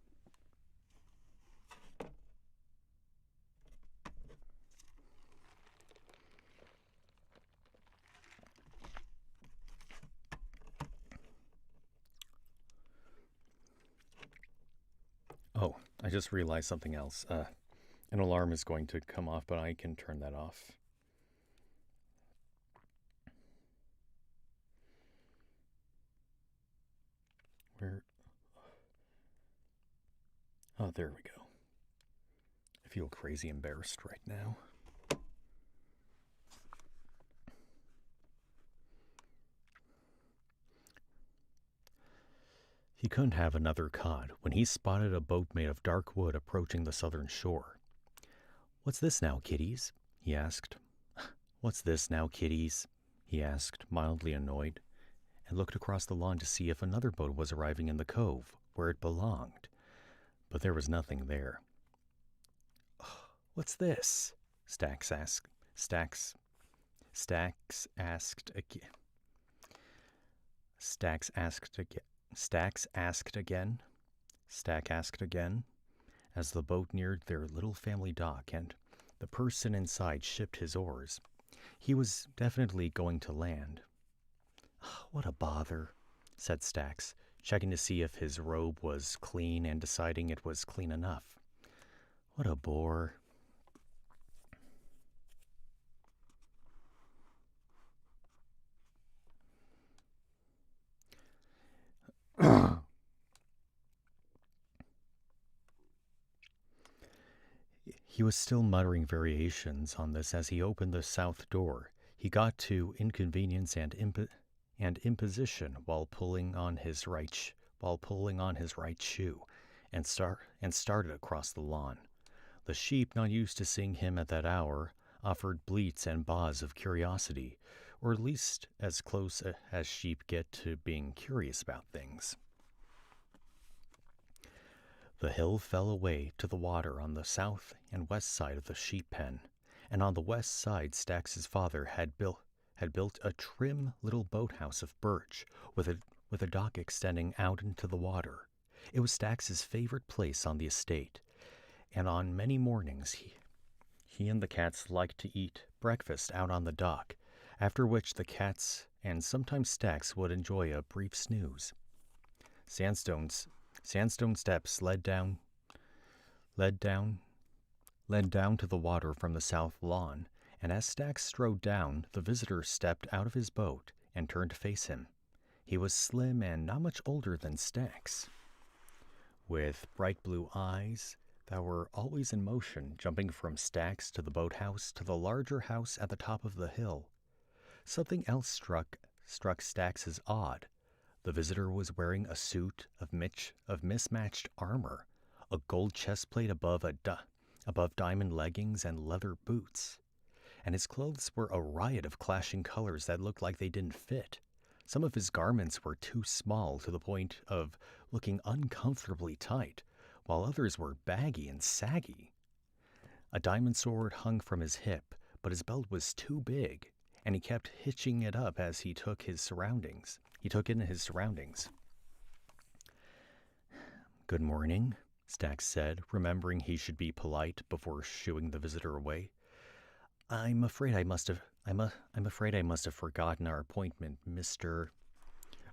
Oh, I just realized something else. An alarm is going to come off, but I can turn that off. Where? Oh, there we go. I feel crazy embarrassed right now. He couldn't have another cod when he spotted a boat made of dark wood approaching the southern shore. "What's this now, kiddies?" he asked. "What's this now, kiddies?" he asked, mildly annoyed, and looked across the lawn to see if another boat was arriving in the cove, where it belonged. But there was nothing there. "What's this?" Stax asked. Stax asked again. Stax asked again, as the boat neared their little family dock and the person inside shipped his oars. He was definitely going to land. "What a bother," said Stax, checking to see if his robe was clean and deciding it was clean enough. "What a bore." He was still muttering variations on this as he opened the south door. He got to inconvenience and imposition while pulling on his right shoe, and started across the lawn. The sheep, not used to seeing him at that hour, offered bleats and baas of curiosity, or at least as close as sheep get to being curious about things. The hill fell away to the water on the south and west side of the sheep pen, and on the west side Stax's father had built a trim little boathouse of birch with a dock extending out into the water. It was Stax's favorite place on the estate, and on many mornings he and the cats liked to eat breakfast out on the dock, after which the cats and sometimes Stax would enjoy a brief snooze. Sandstone steps led down to the water from the south lawn, and as Stax strode down, the visitor stepped out of his boat and turned to face him. He was slim and not much older than Stax, with bright blue eyes that were always in motion, jumping from Stax to the boathouse to the larger house at the top of the hill. Something else struck Stax as odd. The visitor was wearing a suit of mismatched armor, a gold chestplate above diamond leggings and leather boots, and his clothes were a riot of clashing colors that looked like they didn't fit. Some of his garments were too small to the point of looking uncomfortably tight, while others were baggy and saggy. A diamond sword hung from his hip, but his belt was too big, and he kept hitching it up as he took in his surroundings. "Good morning," Stax said, remembering he should be polite before shooing the visitor away. I'm afraid I must have forgotten our appointment, Mr.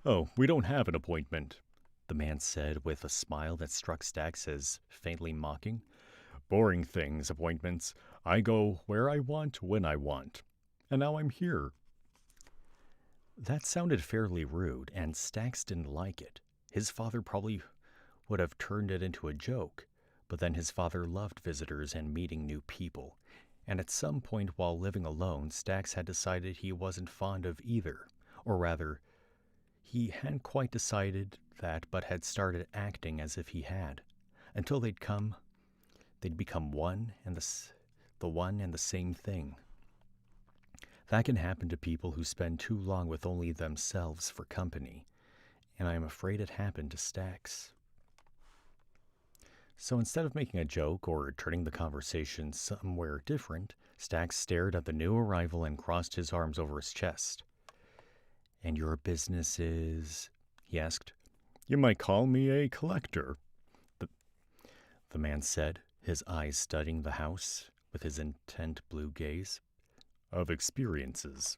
Oh, we don't have an appointment, the man said with a smile that struck Stax as faintly mocking. Boring things, appointments. I go where I want, when I want. And now I'm here. That sounded fairly rude, and Stax didn't like it. His father probably would have turned it into a joke, but then his father loved visitors and meeting new people, and at some point while living alone, Stax had decided he wasn't fond of either, or rather, he hadn't quite decided that but had started acting as if he had, until they'd become one and the same thing. That can happen to people who spend too long with only themselves for company, and I am afraid it happened to Stax. So instead of making a joke or turning the conversation somewhere different, Stax stared at the new arrival and crossed his arms over his chest. "And your business is?" he asked. You might call me a collector, the man said, his eyes studying the house with his intent blue gaze. Of experiences.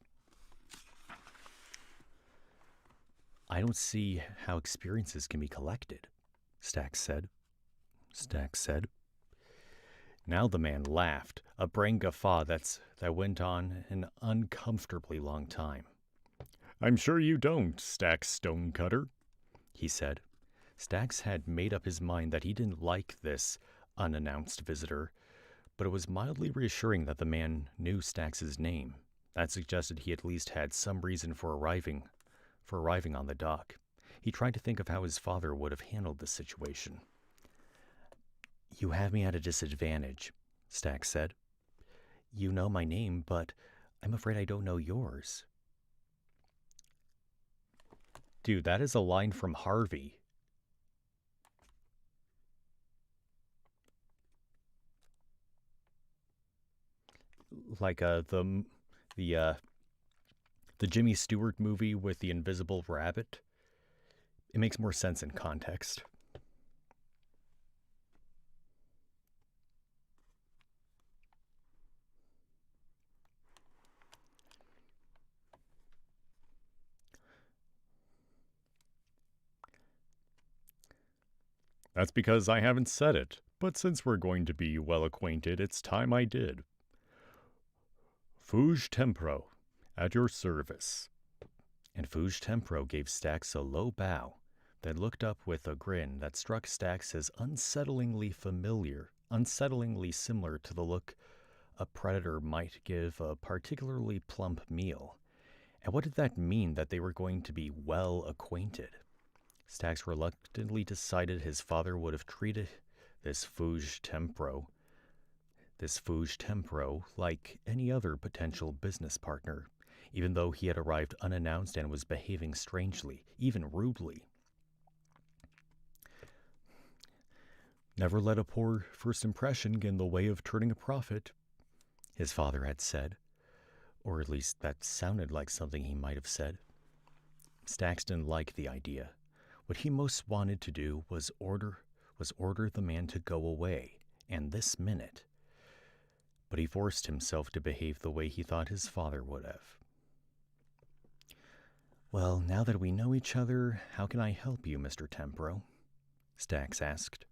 "I don't see how experiences can be collected," Stax said. Now the man laughed, a brain guffaw that went on an uncomfortably long time. I'm sure you don't, Stax Stonecutter, he said. Stax had made up his mind that he didn't like this unannounced visitor, but it was mildly reassuring that the man knew Stax's name. That suggested he at least had some reason for arriving on the dock. He tried to think of how his father would have handled the situation. "You have me at a disadvantage," Stax said. "You know my name, but I'm afraid I don't know yours." Dude, that is a line from Harvey. Like the Jimmy Stewart movie with the invisible rabbit. It makes more sense in context. That's because I haven't said it, but since we're going to be well acquainted, it's time I did. Fuge Tempro, at your service. And Fuge Tempro gave Stax a low bow, then looked up with a grin that struck Stax as unsettlingly similar to the look a predator might give a particularly plump meal. And what did that mean that they were going to be well acquainted? Stax reluctantly decided his father would have treated this Fuge Tempro like any other potential business partner, even though he had arrived unannounced and was behaving strangely, even rudely. "Never let a poor first impression get in the way of turning a profit," his father had said, or at least that sounded like something he might have said. Stax didn't like the idea. What he most wanted to do was order the man to go away, and this minute. But he forced himself to behave the way he thought his father would have. "Well, now that we know each other, how can I help you, Mr. Tempro?" Stax asked.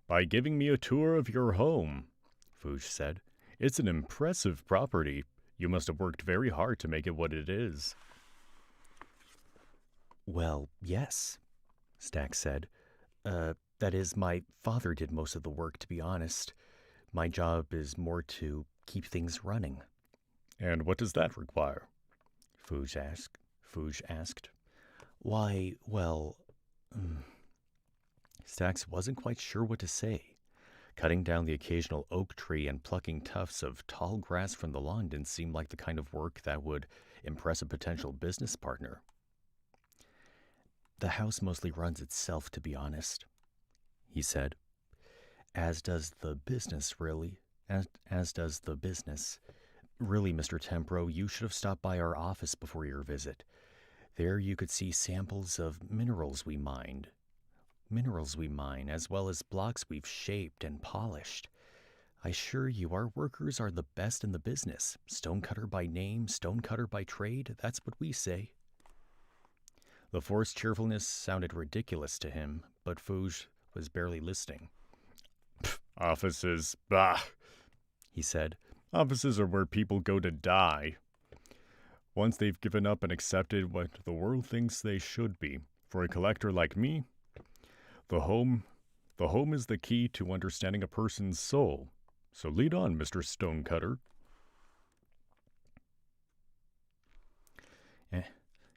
"By giving me a tour of your home," Fuge said. "It's an impressive property. You must have worked very hard to make it what it is." "Well, yes," Stax said. That is, my father did most of the work, to be honest. My job is more to keep things running." "And what does that require?" Fuge asked. "Why, well..." Stax wasn't quite sure what to say. Cutting down the occasional oak tree and plucking tufts of tall grass from the lawn didn't seem like the kind of work that would impress a potential business partner. The house mostly runs itself, to be honest, he said. As does the business, really. As does the business. Really, Mr. Tempro, you should have stopped by our office before your visit. There you could see samples of minerals we mine, as well as blocks we've shaped and polished. I assure you, our workers are the best in the business. Stonecutter by name, stonecutter by trade, that's what we say. The forced cheerfulness sounded ridiculous to him, but Fouge was barely listening. Offices, bah, he said. Offices are where people go to die. Once they've given up and accepted what the world thinks they should be. For a collector like me, the home is the key to understanding a person's soul. So lead on, Mr. Stonecutter.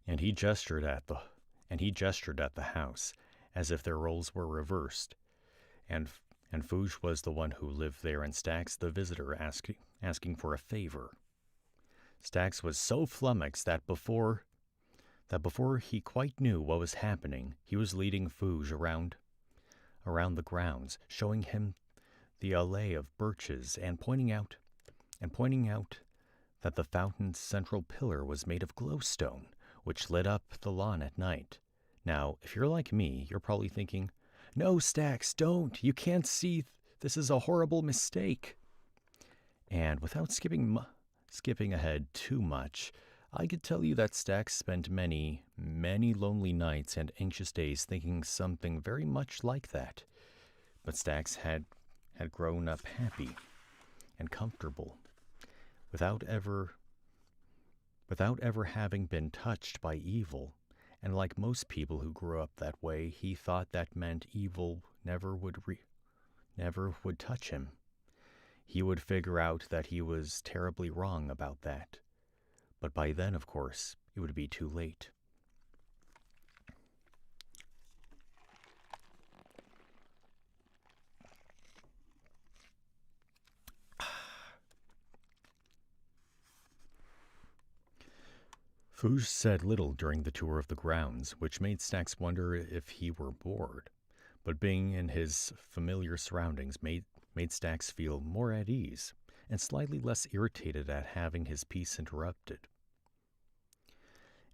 And he gestured at the house, as if their roles were reversed. And Fouge was the one who lived there, and Stax the visitor asking for a favor. Stax was so flummoxed that before he quite knew what was happening, he was leading Fouge around the grounds, showing him the allée of birches and pointing out that the fountain's central pillar was made of glowstone, which lit up the lawn at night. Now, if you're like me, you're probably thinking, "No, Stax, don't! You can't see! This is a horrible mistake!" And without skipping ahead too much, I could tell you that Stax spent many, many lonely nights and anxious days thinking something very much like that. But Stax had grown up happy and comfortable, without ever having been touched by evil. And like most people who grew up that way, he thought that meant evil never would touch him. He would figure out that he was terribly wrong about that. But by then, of course, it would be too late. Fouge said little during the tour of the grounds, which made Stax wonder if he were bored. But being in his familiar surroundings made Stax feel more at ease, and slightly less irritated at having his peace interrupted.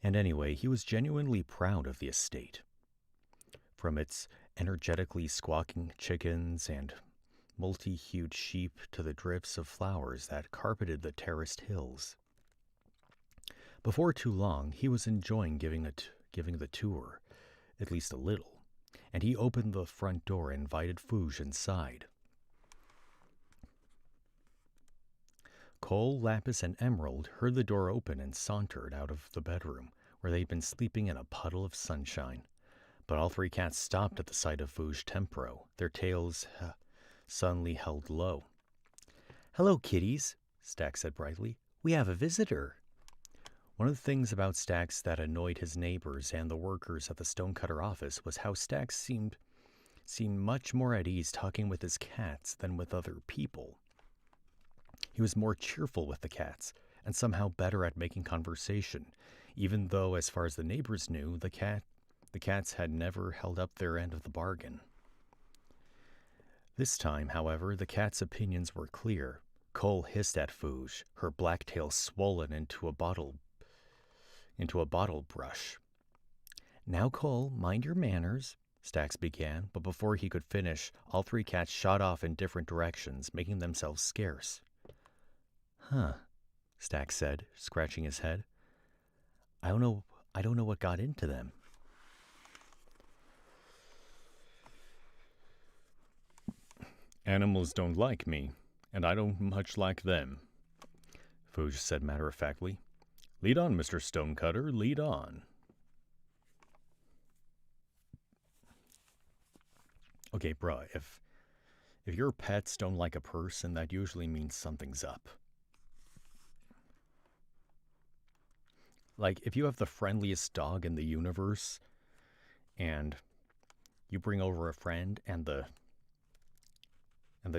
And anyway, he was genuinely proud of the estate. From its energetically squawking chickens and multi-hued sheep to the drifts of flowers that carpeted the terraced hills. Before too long, he was enjoying giving the tour, at least a little, and he opened the front door and invited Fouge inside. Cole, Lapis, and Emerald heard the door open and sauntered out of the bedroom, where they'd been sleeping in a puddle of sunshine. But all three cats stopped at the sight of Fouge Tempro, their tails suddenly held low. "Hello, kitties," Stax said brightly. "We have a visitor." One of the things about Stax that annoyed his neighbors and the workers at the Stonecutter office was how Stax seemed much more at ease talking with his cats than with other people. He was more cheerful with the cats, and somehow better at making conversation, even though, as far as the neighbors knew, the cats had never held up their end of the bargain. This time, however, the cats' opinions were clear. Cole hissed at Fouge, her black tail swollen into a bottle brush. "Now, Cole, mind your manners," Stax began, but before he could finish, all three cats shot off in different directions, making themselves scarce. "Huh," Stax said, scratching his head. I don't know what got into them." Animals don't like me, and I don't much like them, Fouge said matter-of-factly. Lead on, Mr. Stonecutter, lead on. Okay, bruh, if your pets don't like a person, that usually means something's up. Like, if you have the friendliest dog in the universe, and you bring over a friend, and the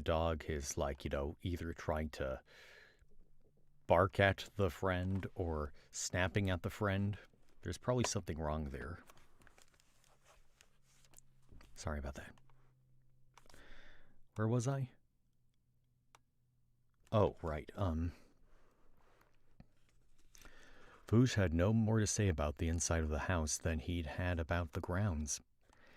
dog is like, either trying to bark at the friend or snapping at the friend, there's probably something wrong there. Sorry about that. Where was I? Oh, right. Foosh had no more to say about the inside of the house than he'd had about the grounds.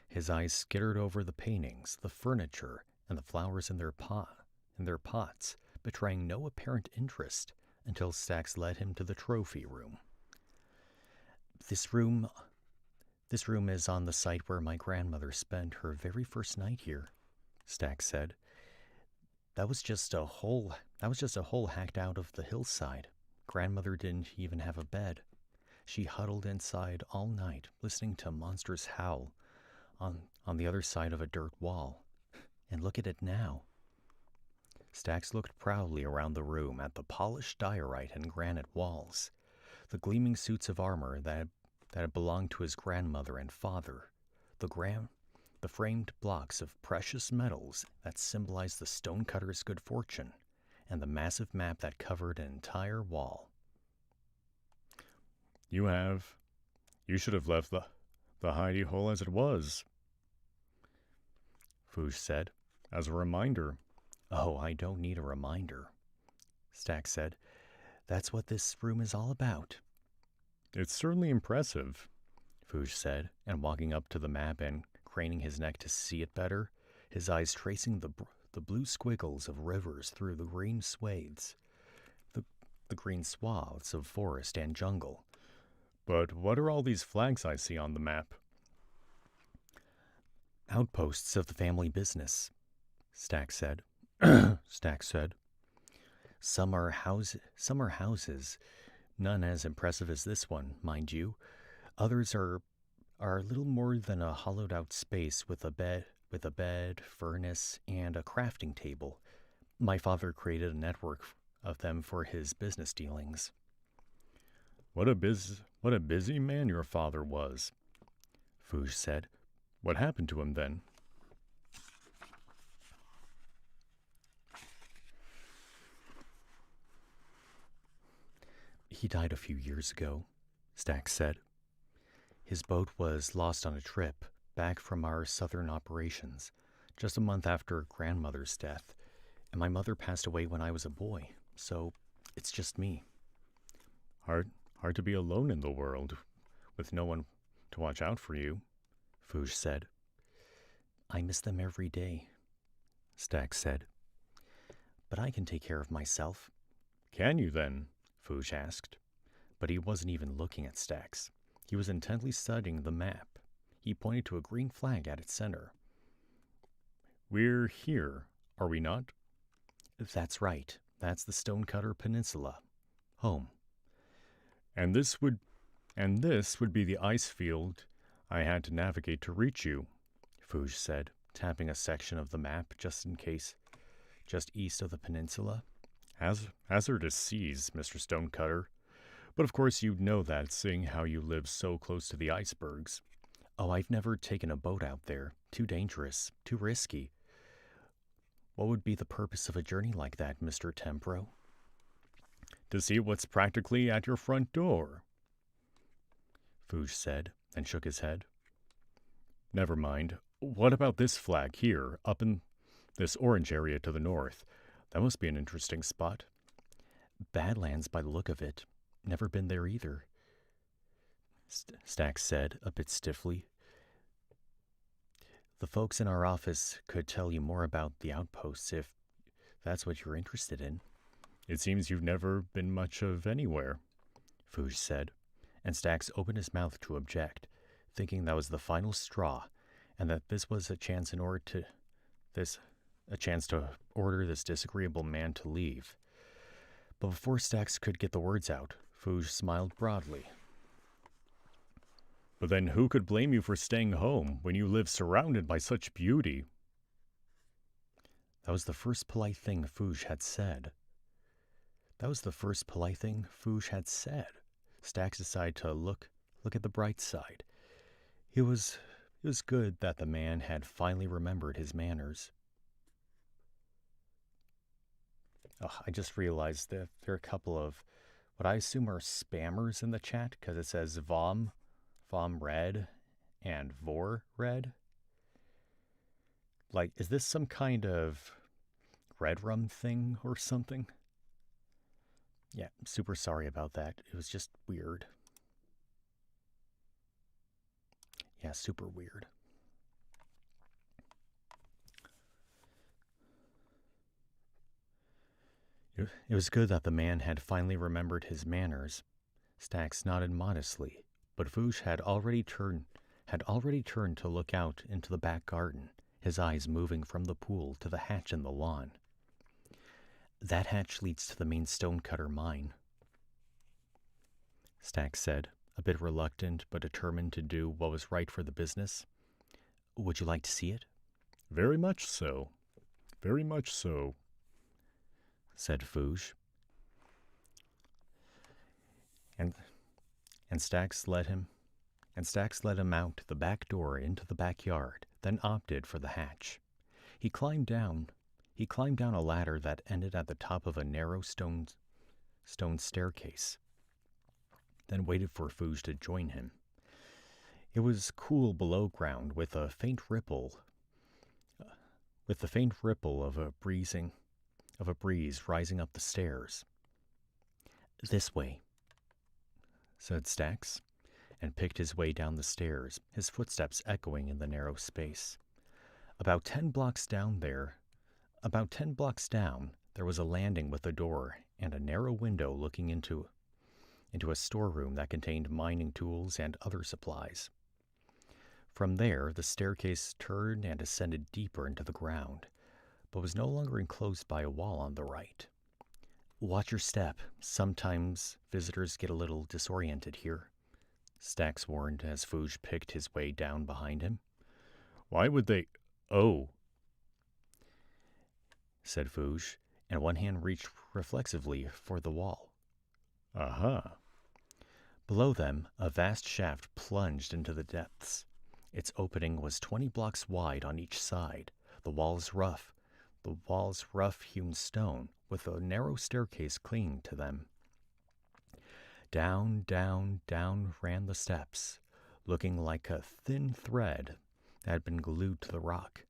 His eyes skittered over the paintings, the furniture, and the flowers in their pots, betraying no apparent interest until Stax led him to the trophy room. This room is on the site where my grandmother spent her very first night here, Stax said. That was just a hole hacked out of the hillside. Grandmother didn't even have a bed. She huddled inside all night, listening to monsters howl on the other side of a dirt wall. And look at it now. Stax looked proudly around the room at the polished diorite and granite walls, the gleaming suits of armor that had belonged to his grandmother and father, the framed blocks of precious metals that symbolized the Stonecutter's good fortune, and the massive map that covered an entire wall. You should have left the hidey hole as it was, Foosh said, as a reminder. Oh, I don't need a reminder, Stax said. That's what this room is all about. It's certainly impressive, Foosh said, and walking up to the map and craning his neck to see it better, his eyes tracing the blue squiggles of rivers through the green swathes, the green swaths of forest and jungle. But what are all these flags I see on the map? Outposts of the family business, Stax said. Some are houses, none as impressive as this one, mind you. Others are little more than a hollowed-out space with a bed, furnace, and a crafting table. My father created a network of them for his business dealings. What a busy man your father was, Foosh said. What happened to him then? He died a few years ago, Stax said. His boat was lost on a trip back from our southern operations, just a month after grandmother's death, and my mother passed away when I was a boy, so it's just me. Hard to be alone in the world, with no one to watch out for you, Foosh said. I miss them every day, Stax said. But I can take care of myself. Can you then? Foosh asked. But he wasn't even looking at Stax. He was intently studying the map. He pointed to a green flag at its center. We're here, are we not? That's right. That's the Stonecutter Peninsula. Home. And this would be the ice field I had to navigate to reach you, Foosh said, tapping a section of the map just east of the peninsula. Hazardous seas, Mr. Stonecutter. But of course you'd know that, seeing how you live so close to the icebergs. Oh, I've never taken a boat out there. Too dangerous. Too risky. What would be the purpose of a journey like that, Mr. Tempro? To see what's practically at your front door, Foosh said, and shook his head. Never mind. What about this flag here, up in this orange area to the north? That must be an interesting spot. Badlands by the look of it. Never been there either, Stax said, a bit stiffly. The folks in our office could tell you more about the outposts if that's what you're interested in. It seems you've never been much of anywhere, Foosh said, and Stax opened his mouth to object, thinking that was the final straw, and that this was a chance to order this disagreeable man to leave. But before Stax could get the words out, Foosh smiled broadly. But then who could blame you for staying home when you live surrounded by such beauty? That was the first polite thing Foosh had said. Stax decided to look at the bright side. It was good that the man had finally remembered his manners. I just realized that there are a couple of what I assume are spammers in the chat, because it says Vom Red, and Vor Red. Like, is this some kind of red rum thing or something? Yeah, I'm super sorry about that. It was just weird. Yeah, super weird. It was good that the man had finally remembered his manners. Stax nodded modestly, but Fouge had already turned to look out into the back garden, his eyes moving from the pool to the hatch in the lawn. That hatch leads to the main Stonecutter mine, Stax said, a bit reluctant but determined to do what was right for the business. Would you like to see it? Very much so. Very much so, said Fouge. And Stax led him out the back door into the backyard, then opted for the hatch. He climbed down a ladder that ended at the top of a narrow stone staircase, then waited for Fouge to join him. It was cool below ground with a faint ripple of a breeze rising up the stairs. This way, said Stax, and picked his way down the stairs, his footsteps echoing in the narrow space. About 10 blocks down, there was a landing with a door and a narrow window looking into a storeroom that contained mining tools and other supplies. From there, the staircase turned and ascended deeper into the ground, but was no longer enclosed by a wall on the right. Watch your step. Sometimes visitors get a little disoriented here, Stax warned as Fouge picked his way down behind him. Why would they... Oh, said Fouge, and one hand reached reflexively for the wall. Aha. Below them, a vast shaft plunged into the depths. Its opening was 20 blocks wide on each side, the walls rough-hewn stone, with a narrow staircase clinging to them. Down, down, down ran the steps, looking like a thin thread that had been glued to the rock.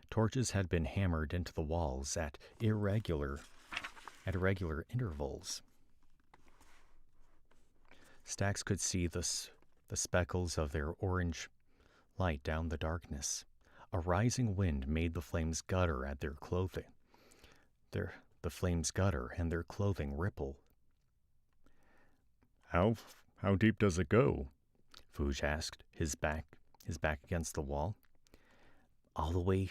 Torches had been hammered into the walls at irregular intervals. Stax could see the speckles of their orange light down the darkness. A rising wind made the flames gutter at their clothing. The flames gutter and their clothing ripple. How deep does it go? Fouge asked, his back against the wall. All the way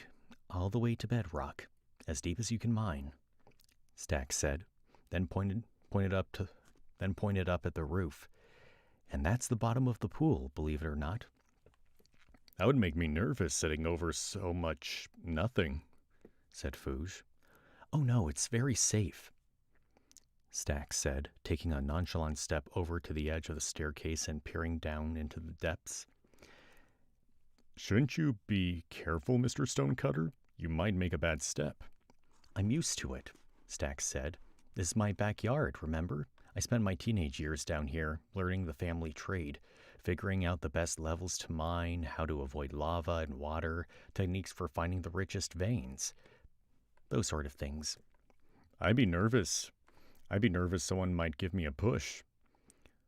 to bedrock, as deep as you can mine, Stax said, then pointed up at the roof. And that's the bottom of the pool, believe it or not. That would make me nervous sitting over so much nothing, said Fouge. Oh no, it's very safe, Stax said, taking a nonchalant step over to the edge of the staircase and peering down into the depths. Shouldn't you be careful, Mr. Stonecutter? You might make a bad step. I'm used to it, Stax said. This is my backyard, remember? I spent my teenage years down here, learning the family trade, figuring out the best levels to mine, how to avoid lava and water, techniques for finding the richest veins. Those sort of things. I'd be nervous someone might give me a push,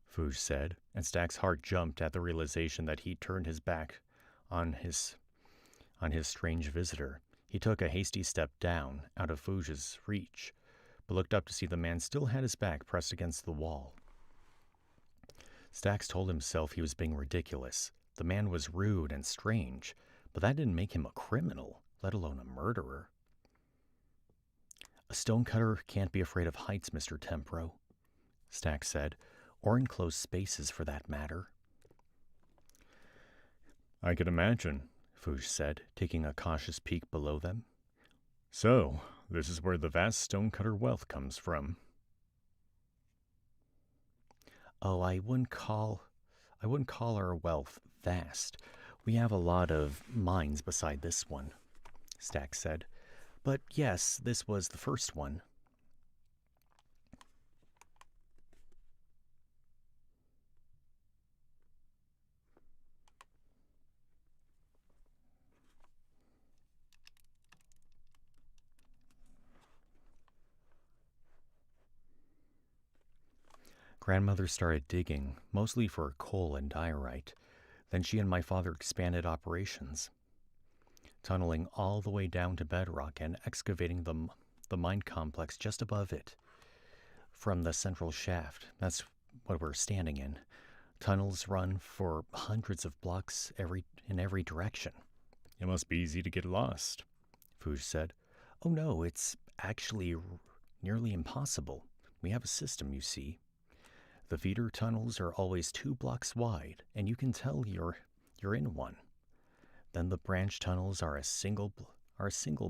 Fouge said, and Stax's heart jumped at the realization that he'd turned his back on his strange visitor. He took a hasty step down, out of Fouge's reach, but looked up to see the man still had his back pressed against the wall. Stax told himself he was being ridiculous. The man was rude and strange, but that didn't make him a criminal, let alone a murderer. A stonecutter can't be afraid of heights, Mr. Tempro, Stax said, or enclosed spaces for that matter. I could imagine, Fouge said, taking a cautious peek below them. So, this is where the vast stonecutter wealth comes from. Oh, I wouldn't call our wealth vast. We have a lot of mines beside this one, Stax said. But yes, this was the first one. Grandmother started digging, mostly for coal and diorite. Then she and my father expanded operations, tunneling all the way down to bedrock and excavating the mine complex just above it. From the central shaft, that's what we're standing in, tunnels run for hundreds of blocks in every direction. It must be easy to get lost, Fuge said. Oh no, it's actually nearly impossible. We have a system, you see. The feeder tunnels are always 2 blocks wide, and you can tell you're in one. Then the branch tunnels are a single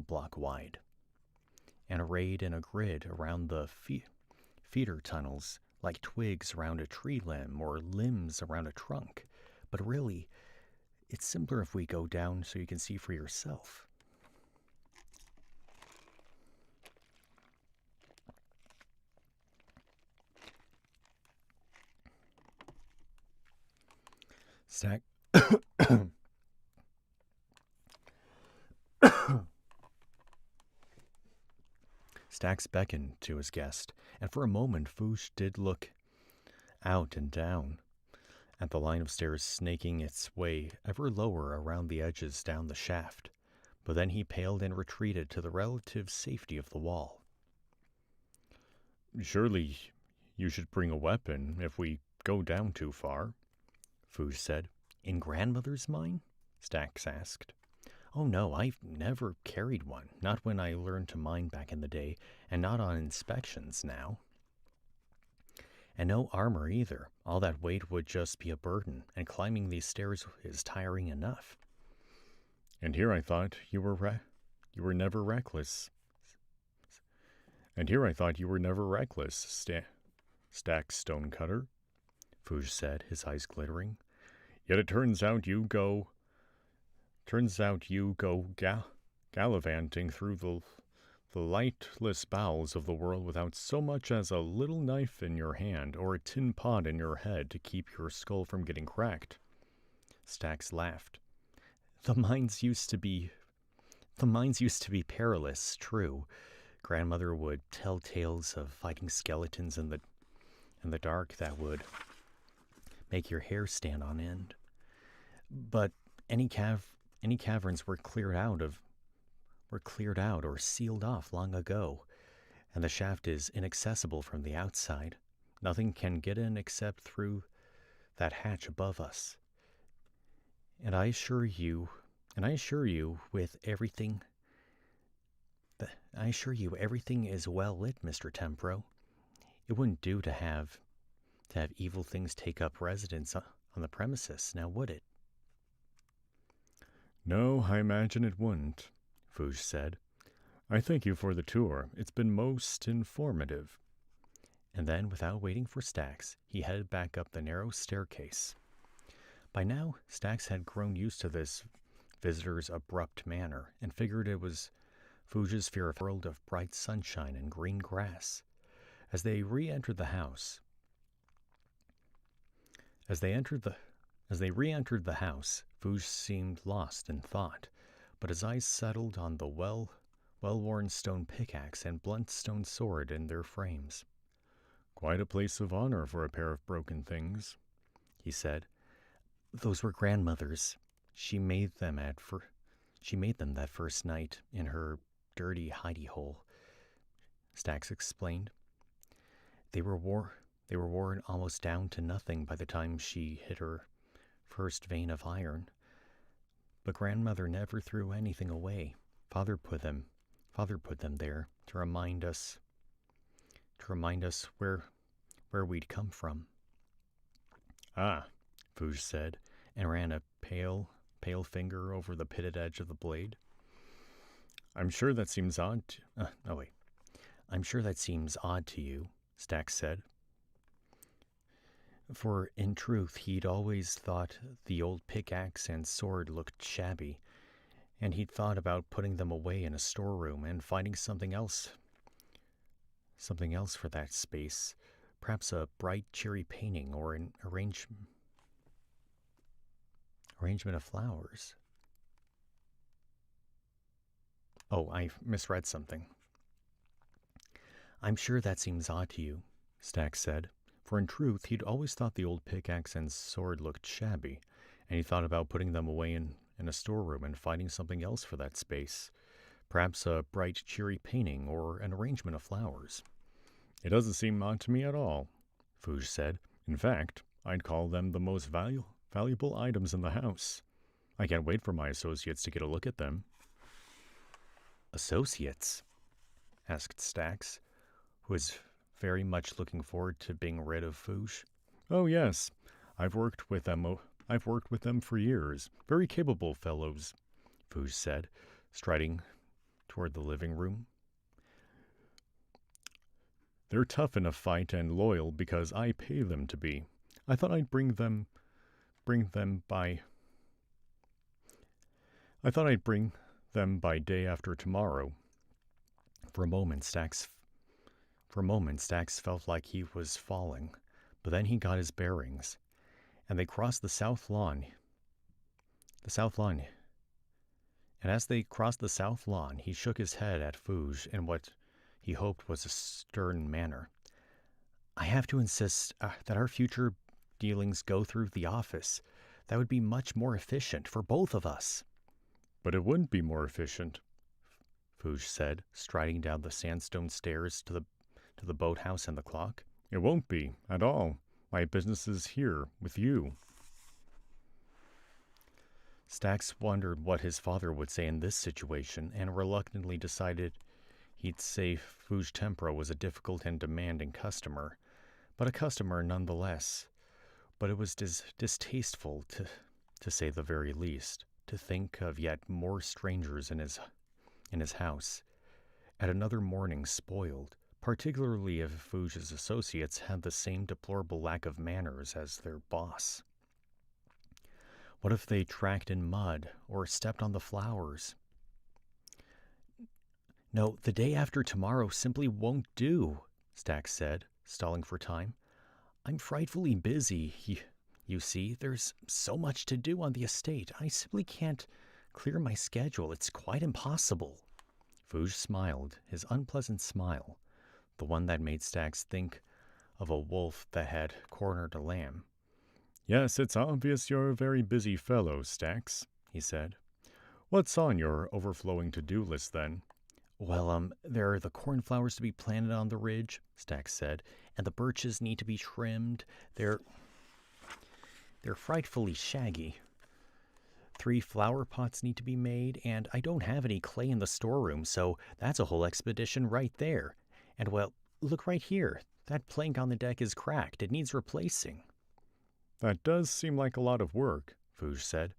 block wide, and arrayed in a grid around the feeder tunnels, like twigs around a tree limb or limbs around a trunk. But really, it's simpler if we go down so you can see for yourself. Stax beckoned to his guest, and for a moment Fuge did look out and down at the line of stairs snaking its way ever lower around the edges down the shaft. But then he paled and retreated to the relative safety of the wall. Surely you should bring a weapon if we go down too far, Fuge said. In Grandmother's mine? Stax asked. Oh no, I've never carried one, not when I learned to mine back in the day, and not on inspections now. And no armor either. All that weight would just be a burden, and climbing these stairs is tiring enough. And here I thought you were never reckless. Stax Stonecutter, Fuge said, his eyes glittering. Yet it turns out you go gallivanting through the lightless bowels of the world without so much as a little knife in your hand or a tin pot in your head to keep your skull from getting cracked. Stax laughed. The mines used to be perilous, true. Grandmother would tell tales of fighting skeletons in the dark that would make your hair stand on end. But any caverns were cleared out or sealed off long ago, and the shaft is inaccessible from the outside. Nothing can get in except through that hatch above us. And I assure you, everything is well lit, Mr. Tempro. It wouldn't do to have evil things take up residence on the premises, now would it? No, I imagine it wouldn't, Fuge said. I thank you for the tour. It's been most informative. And then, without waiting for Stax, he headed back up the narrow staircase. By now, Stax had grown used to this visitor's abrupt manner and figured it was Fuge's fear of a world of bright sunshine and green grass. As they re-entered the house, Fuge seemed lost in thought, but his eyes settled on the well-worn stone pickaxe and blunt stone sword in their frames. Quite a place of honor for a pair of broken things, he said. Those were Grandmother's. She made them that first night in her dirty hidey hole, Stax explained. They were worn almost down to nothing by the time she hit her first vein of iron. But Grandmother never threw anything away. Father put them there to remind us where we'd come from. Ah, Fuge said, and ran a pale finger over the pitted edge of the blade. I'm sure that seems odd. I'm sure that seems odd to you, Stax said. For in truth, he'd always thought the old pickaxe and sword looked shabby, and he'd thought about putting them away in a storeroom and finding something else for that space, perhaps a bright, cheery painting or an arrangement of flowers. Oh, I misread something. I'm sure that seems odd to you, Stax said. For in truth, he'd always thought the old pickaxe and sword looked shabby, and he thought about putting them away in a storeroom and finding something else for that space. Perhaps a bright, cheery painting or an arrangement of flowers. It doesn't seem odd to me at all, Fouge said. In fact, I'd call them the most valuable items in the house. I can't wait for my associates to get a look at them. Associates? Asked Stax, who was very much looking forward to being rid of Fouge. Oh yes, I've worked with them for years. Very capable fellows, Fouge said, striding toward the living room. They're tough in a fight and loyal because I pay them to be. I thought I'd bring them by day after tomorrow. For a moment, Stax felt like he was falling, but then he got his bearings, and they crossed the south lawn. And as they crossed the south lawn, he shook his head at Fouge in what he hoped was a stern manner. I have to insist that our future dealings go through the office. That would be much more efficient for both of us. But it wouldn't be more efficient, Fouge said, striding down the sandstone stairs to the boathouse and the clock. It won't be, at all. My business is here, with you. Stax wondered what his father would say in this situation, and reluctantly decided he'd say Fouge Tempra was a difficult and demanding customer, but a customer nonetheless. But it was distasteful, to say the very least, to think of yet more strangers in his house, at another morning spoiled, particularly if Fouge's associates had the same deplorable lack of manners as their boss. What if they tracked in mud or stepped on the flowers? No, the day after tomorrow simply won't do, Stax said, stalling for time. I'm frightfully busy. You see, there's so much to do on the estate. I simply can't clear my schedule. It's quite impossible. Fouge smiled, his unpleasant smile, the one that made Stax think of a wolf that had cornered a lamb. Yes, it's obvious you're a very busy fellow, Stax, he said. What's on your overflowing to-do list, then? Well, there are the cornflowers to be planted on the ridge, Stax said, and the birches need to be trimmed. They're frightfully shaggy. 3 flower pots need to be made, and I don't have any clay in the storeroom, so that's a whole expedition right there. And, well, look right here. That plank on the deck is cracked. It needs replacing. That does seem like a lot of work, Fouge said.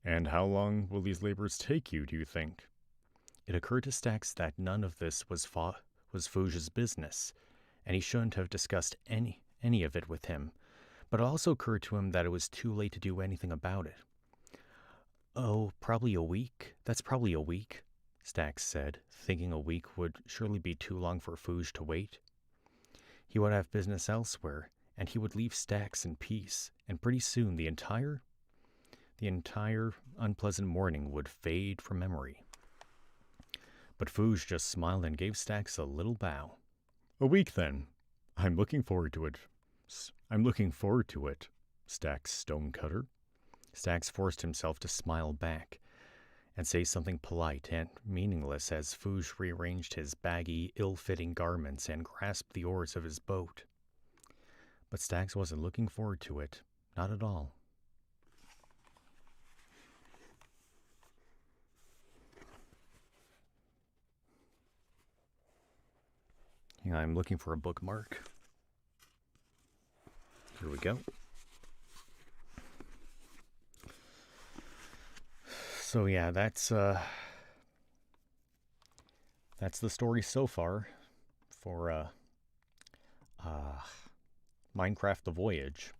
And how long will these labors take you, do you think? It occurred to Stax that none of this was Fouge's business, and he shouldn't have discussed any of it with him. But it also occurred to him that it was too late to do anything about it. Oh, probably a week. That's probably a week, Stax said, thinking a week would surely be too long for Fouge to wait. He would have business elsewhere, and he would leave Stax in peace, and pretty soon the entire unpleasant morning would fade from memory. But Fouge just smiled and gave Stax a little bow. A week, then. I'm looking forward to it, Stax Stonecutter. Stax forced himself to smile back and say something polite and meaningless as Fouge rearranged his baggy, ill-fitting garments and grasped the oars of his boat. But Stax wasn't looking forward to it, not at all. Hang on, I'm looking for a bookmark. Here we go. So yeah, that's the story so far for Minecraft The Voyage.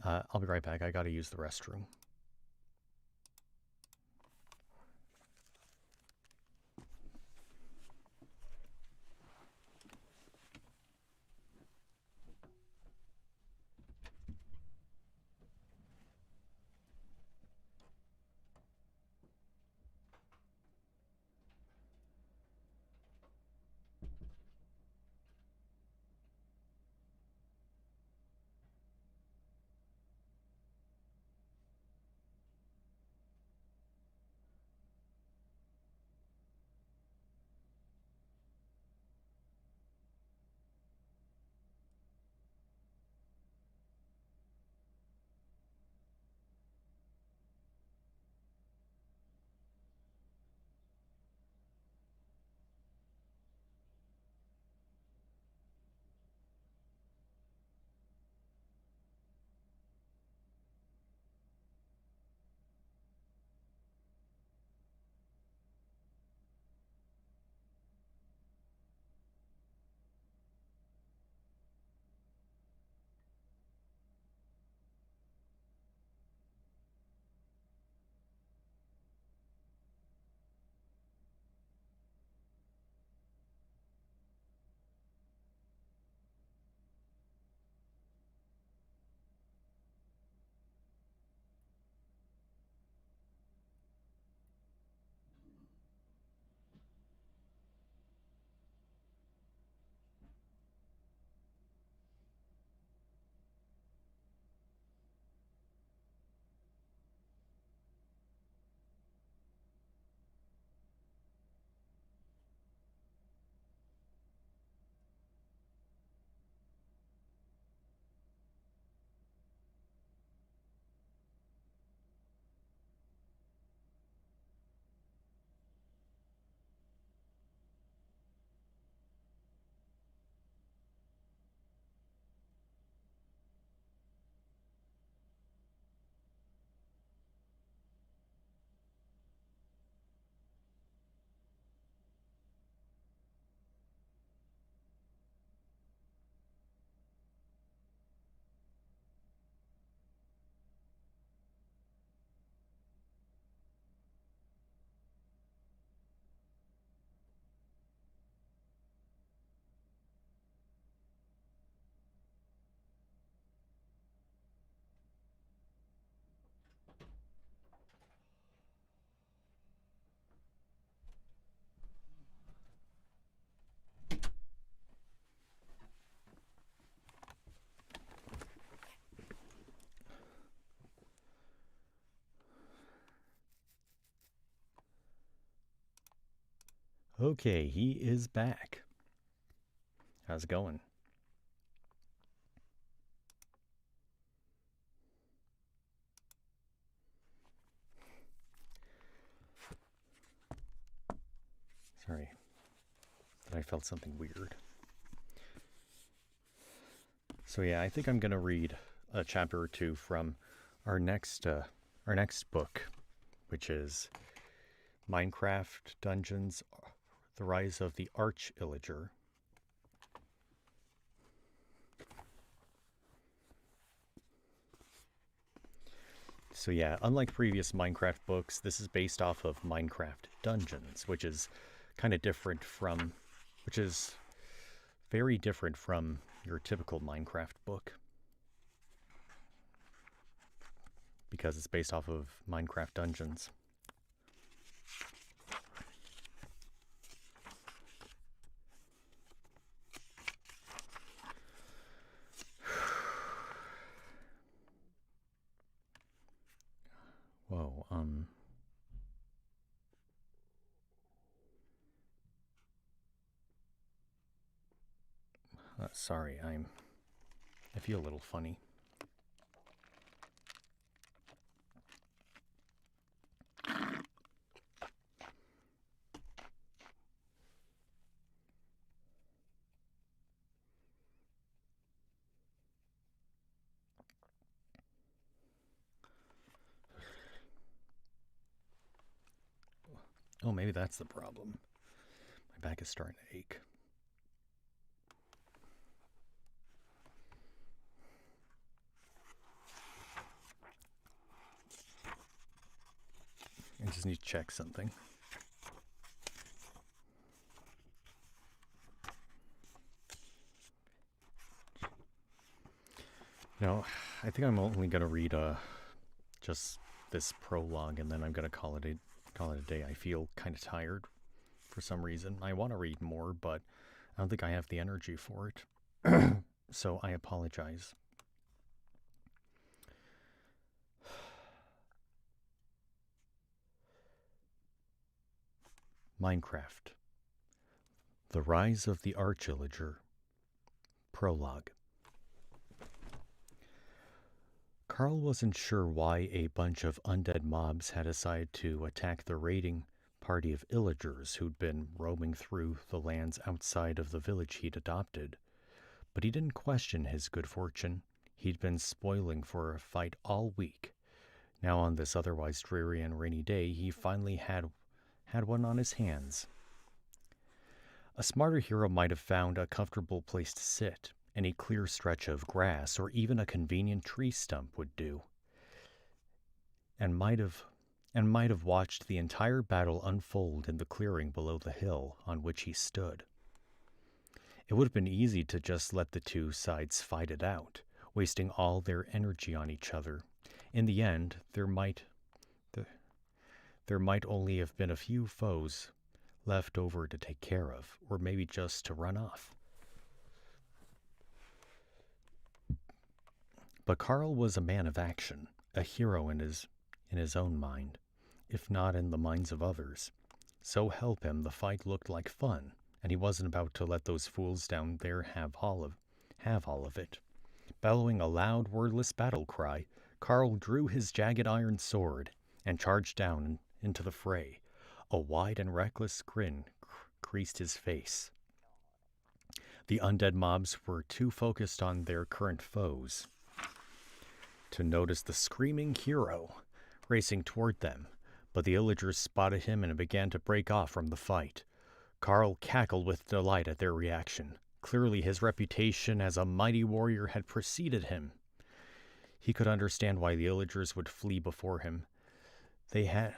I'll be right back. I gotta use the restroom. Okay, he is back. How's it going? Sorry that I felt something weird. So yeah, I think I'm gonna read a chapter or two from our next book, which is Minecraft Dungeons: The Rise of the Archillager. So yeah, unlike previous Minecraft books, this is based off of Minecraft Dungeons, which is kind of different from, which is very different from your typical Minecraft book, because it's based off of Minecraft Dungeons. Whoa, sorry, I feel a little funny. Oh, maybe that's the problem. My back is starting to ache. I just need to check something. No, I think I'm only gonna read just this prologue, and then I'm gonna call it a day. I feel kind of tired for some reason. I want to read more, but I don't think I have the energy for it. So I apologize. Minecraft: The Rise of the Archillager. Prologue. Carl wasn't sure why a bunch of undead mobs had decided to attack the raiding party of Illagers who'd been roaming through the lands outside of the village he'd adopted. But he didn't question his good fortune. He'd been spoiling for a fight all week. Now on this otherwise dreary and rainy day, he finally had one on his hands. A smarter hero might have found a comfortable place to sit. Any clear stretch of grass or even a convenient tree stump would do, and might have watched the entire battle unfold in the clearing below the hill on which he stood. It would have been easy to just let the two sides fight it out, wasting all their energy on each other. In the end, there might only have been a few foes left over to take care of, or maybe just to run off. But Carl was a man of action, a hero in his own mind, if not in the minds of others. So help him, the fight looked like fun, and he wasn't about to let those fools down there have all of it. Bellowing a loud, wordless battle cry, Carl drew his jagged iron sword and charged down into the fray. A wide and reckless grin creased his face. The undead mobs were too focused on their current foes to notice the screaming hero racing toward them, but the Illagers spotted him and began to break off from the fight. Carl cackled with delight at their reaction. Clearly his reputation as a mighty warrior had preceded him. He could understand why the Illagers would flee before him. They had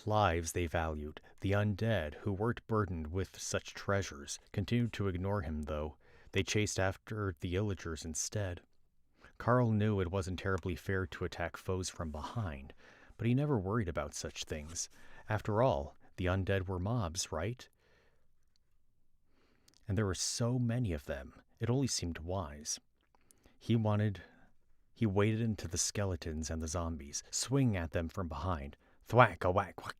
lives they valued. The undead, who weren't burdened with such treasures, continued to ignore him, though. They chased after the Illagers instead. Carl knew it wasn't terribly fair to attack foes from behind, but he never worried about such things. After all, the undead were mobs, right? And there were so many of them, it only seemed wise. He waded into the skeletons and the zombies, swinging at them from behind. Thwack, a whack, whack.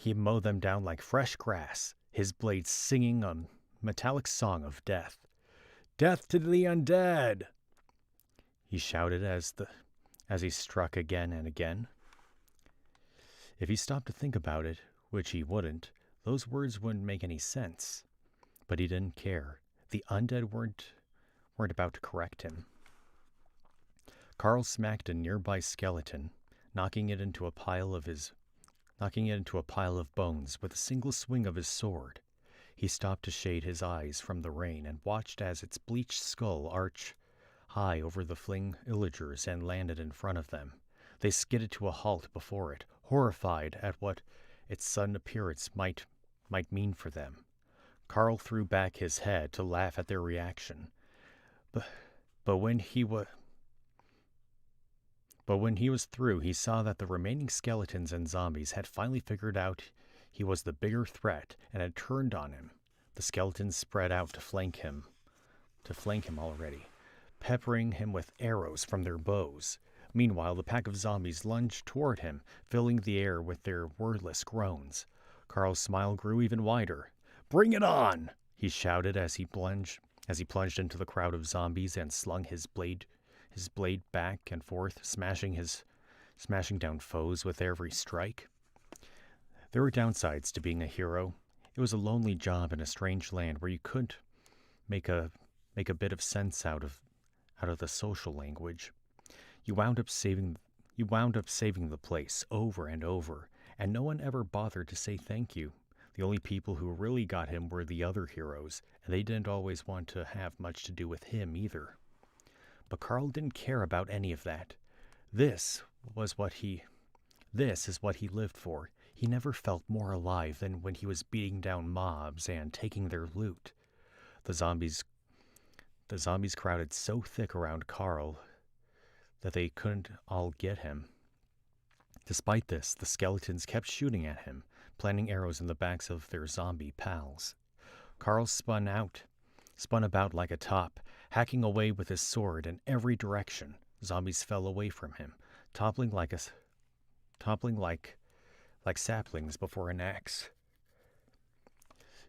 He mowed them down like fresh grass, his blade singing a metallic song of death. "Death to the undead!" he shouted as he struck again and again. If he stopped to think about it, which he wouldn't, those words wouldn't make any sense. But he didn't care. The undead weren't about to correct him. Carl smacked a nearby skeleton, knocking it into a pile of bones with a single swing of his sword. He stopped to shade his eyes from the rain and watched as its bleached skull arched high over the fleeing Illagers and landed in front of them. They skidded to a halt before it, horrified at what its sudden appearance might mean for them. Carl threw back his head to laugh at their reaction. But when he was through, he saw that the remaining skeletons and zombies had finally figured out he was the bigger threat and had turned on him. The skeletons spread out to flank him already, peppering him with arrows from their bows. Meanwhile, the pack of zombies lunged toward him, filling the air with their wordless groans. Carl's smile grew even wider. "Bring it on!" he shouted as he plunged into the crowd of zombies and slung his blade back and forth, smashing down foes with every strike. There were downsides to being a hero. It was a lonely job in a strange land where you couldn't make a bit of sense out of the social language. You wound up saving the place over and over, and no one ever bothered to say thank you. The only people who really got him were the other heroes, and they didn't always want to have much to do with him either. But Carl didn't care about any of that. This is what he lived for. He never felt more alive than when he was beating down mobs and taking their loot. The zombies crowded so thick around Carl that they couldn't all get him. Despite this, the skeletons kept shooting at him, planting arrows in the backs of their zombie pals. Carl spun about like a top, hacking away with his sword in every direction. Zombies fell away from him, toppling like saplings before an axe.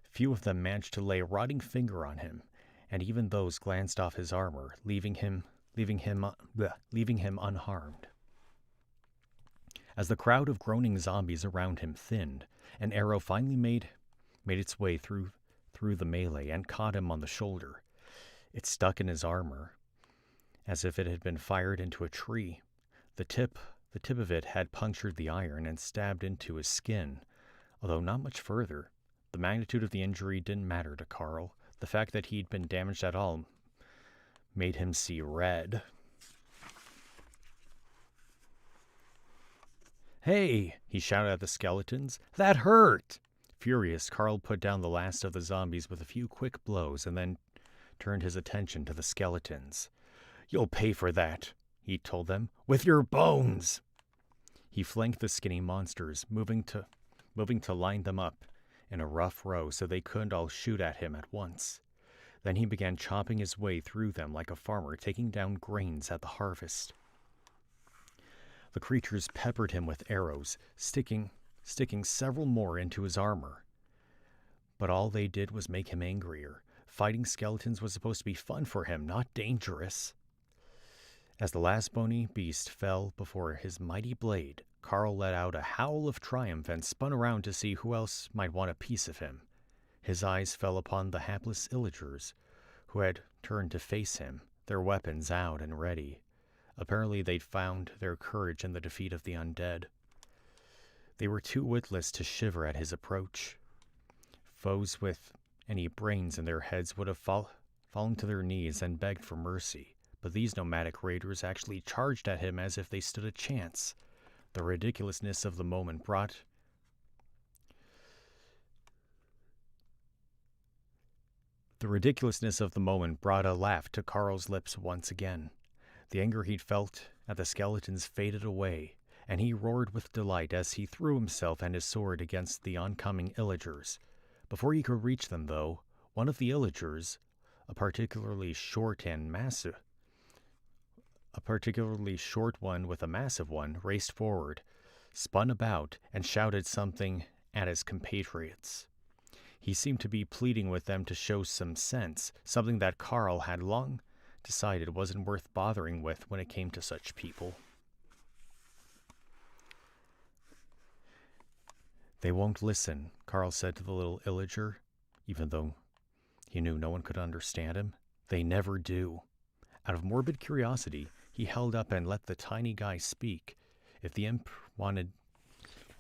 Few of them managed to lay a rotting finger on him, and even those glanced off his armor, leaving him unharmed. As the crowd of groaning zombies around him thinned, an arrow finally made its way through the melee and caught him on the shoulder. It stuck in his armor, as if it had been fired into a tree. The tip of it had punctured the iron and stabbed into his skin, although not much further. The magnitude of the injury didn't matter to Carl. The fact that he'd been damaged at all made him see red. "Hey!" he shouted at the skeletons. "That hurt!" Furious, Carl put down the last of the zombies with a few quick blows and then turned his attention to the skeletons. "You'll pay for that," he told them, "with your bones!" He flanked the skinny monsters, moving to line them up in a rough row so they couldn't all shoot at him at once. Then he began chopping his way through them like a farmer taking down grains at the harvest. The creatures peppered him with arrows, sticking several more into his armor. But all they did was make him angrier. Fighting skeletons was supposed to be fun for him, not dangerous. As the last bony beast fell before his mighty blade, Carl let out a howl of triumph and spun around to see who else might want a piece of him. His eyes fell upon the hapless Illagers, who had turned to face him, their weapons out and ready. Apparently they'd found their courage in the defeat of the undead. They were too witless to shiver at his approach. Foes with any brains in their heads would have fallen to their knees and begged for mercy, but these nomadic raiders actually charged at him as if they stood a chance. The ridiculousness of the moment brought a laugh to Carl's lips once again. The anger he'd felt at the skeletons faded away, and he roared with delight as he threw himself and his sword against the oncoming Illagers. Before he could reach them, though, one of the Illagers, a particularly short one with a massive one, raced forward, spun about, and shouted something at his compatriots. He seemed to be pleading with them to show some sense, something that Carl had long decided wasn't worth bothering with when it came to such people. "They won't listen," Carl said to the little Illager, even though he knew no one could understand him. "They never do." Out of morbid curiosity, he held up and let the tiny guy speak. If the imp wanted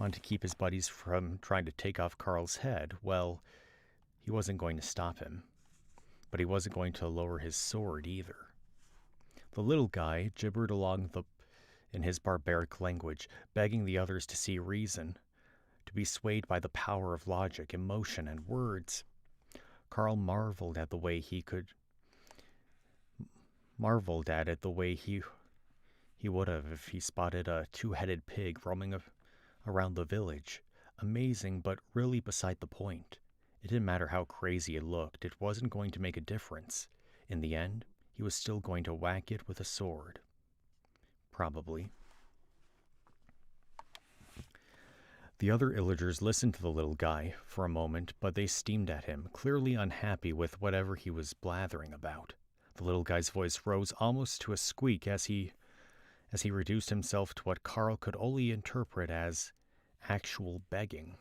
to keep his buddies from trying to take off Carl's head, well, he wasn't going to stop him. But he wasn't going to lower his sword either. The little guy gibbered along in his barbaric language, begging the others to see reason, to be swayed by the power of logic, emotion, and words. Carl marveled at it the way he would have if he spotted a two-headed pig roaming around the village. Amazing, but really beside the point. It didn't matter how crazy it looked. It wasn't going to make a difference. In the end, he was still going to whack it with a sword. Probably. The other Illagers listened to the little guy for a moment, but they steamed at him, clearly unhappy with whatever he was blathering about. The little guy's voice rose almost to a squeak as he reduced himself to what Carl could only interpret as actual begging.